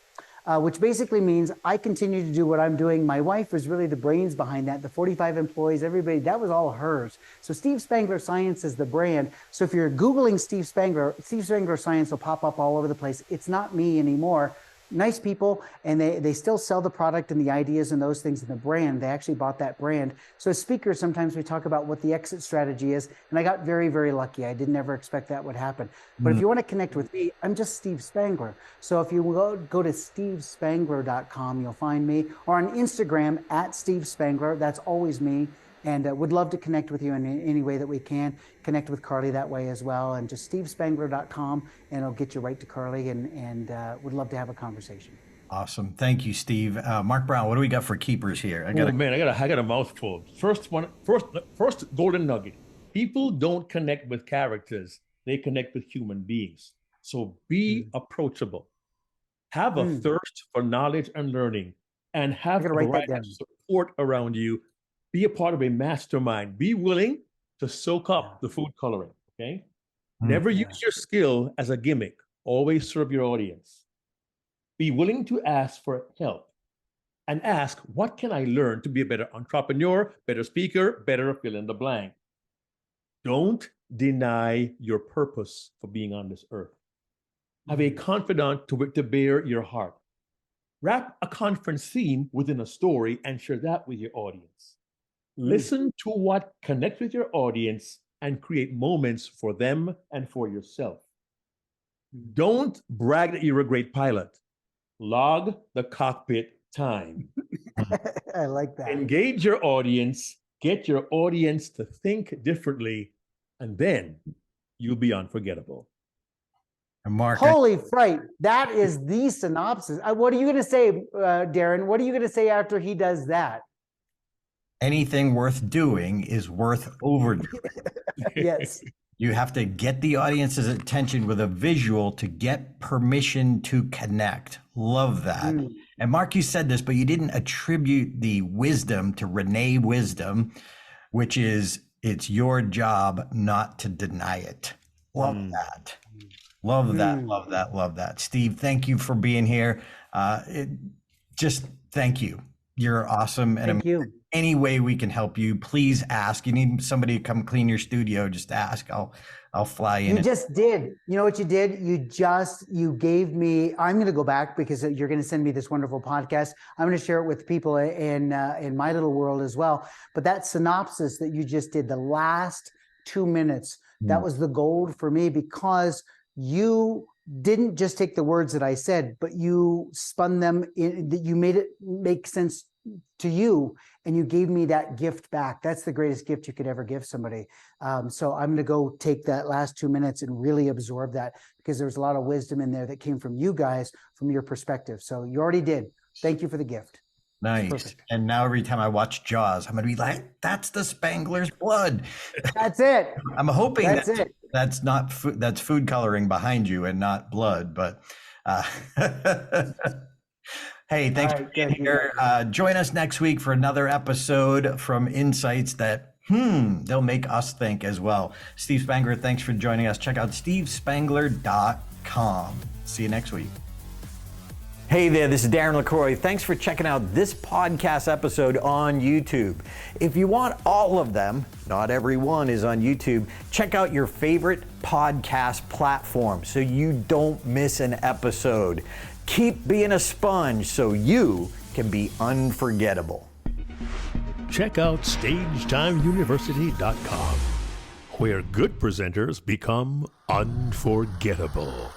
Which basically means I continue to do what I'm doing. My wife was really the brains behind that. The 45 employees, everybody, that was all hers. So Steve Spangler Science is the brand. So if you're Googling Steve Spangler Science will pop up all over the place. It's not me anymore. Nice people, and they still sell the product and the ideas and those things in the brand. They actually bought that brand. So as speakers, sometimes we talk about what the exit strategy is, and I got very, very lucky. I didn't ever expect that would happen. But if you want to connect with me, I'm just Steve Spangler. So if you go to stevespangler.com, you'll find me, or on Instagram at Steve Spangler. That's always me. And would love to connect with you in any way that we can. Connect with Carly that way as well. And just stevespangler.com, and it'll get you right to Carly, and would love to have a conversation. Awesome. Thank you, Steve. Mark Brown, what do we got for keepers here? I got a mouthful. First golden nugget. People don't connect with characters. They connect with human beings. So be approachable. Have a thirst for knowledge and learning, and have the right support around you. Be a part of a mastermind. Be willing to soak up the food coloring, okay? Never use your skill as a gimmick. Always serve your audience. Be willing to ask for help and ask, what can I learn to be a better entrepreneur, better speaker, better fill in the blank? Don't deny your purpose for being on this earth. Have a confidant to bear your heart. Wrap a conference theme within a story and share that with your audience. Listen to what connects with your audience and create moments for them and for yourself. Don't brag that you're a great pilot. Log the cockpit time. I like that. Engage your audience. Get your audience to think differently. and then you'll be unforgettable. And Mark, Holy fright. That is the synopsis. What are you going to say, Darren? What are you going to say after he does that? anything worth doing is worth overdoing. Yes. You have to get the audience's attention with a visual to get permission to connect. Love that. And Mark, you said this, but you didn't attribute the wisdom to Renee Wisdom, which is it's your job not to deny it. Love that. Love that. Love that. Love that. Steve, thank you for being here. Just thank you. You're awesome. And Thank you. any way we can help you, please ask. You need somebody to come clean your studio, just ask. I'll fly in. You just did. You know what you did? You gave me, I'm going to go back because you're going to send me this wonderful podcast. I'm going to share it with people in my little world as well. But that synopsis that you just did, the last 2 minutes, that was the gold for me, because you didn't just take the words that I said, but you spun them in, that you made it make sense to you, and you gave me that gift back. That's the greatest gift you could ever give somebody. So I'm going to go take that last 2 minutes and really absorb that, because there's a lot of wisdom in there that came from you guys, from your perspective. So you already did. Thank you for the gift. Nice. And now every time I watch Jaws, I'm going to be like, that's the Spangler's blood. That's it. I'm hoping That's it. That's not food. That's food coloring behind you and not blood. But hey, thanks for being here. Join us next week for another episode from Insights that they'll make us think as well. Steve Spangler, thanks for joining us. Check out stevespangler.com. See you next week. Hey there, this is Darren LaCroix. Thanks for checking out this podcast episode on YouTube. If you want all of them, not every one is on YouTube, check out your favorite podcast platform so you don't miss an episode. Keep being a sponge so you can be unforgettable. Check out StagetimeUniversity.com, where good presenters become unforgettable.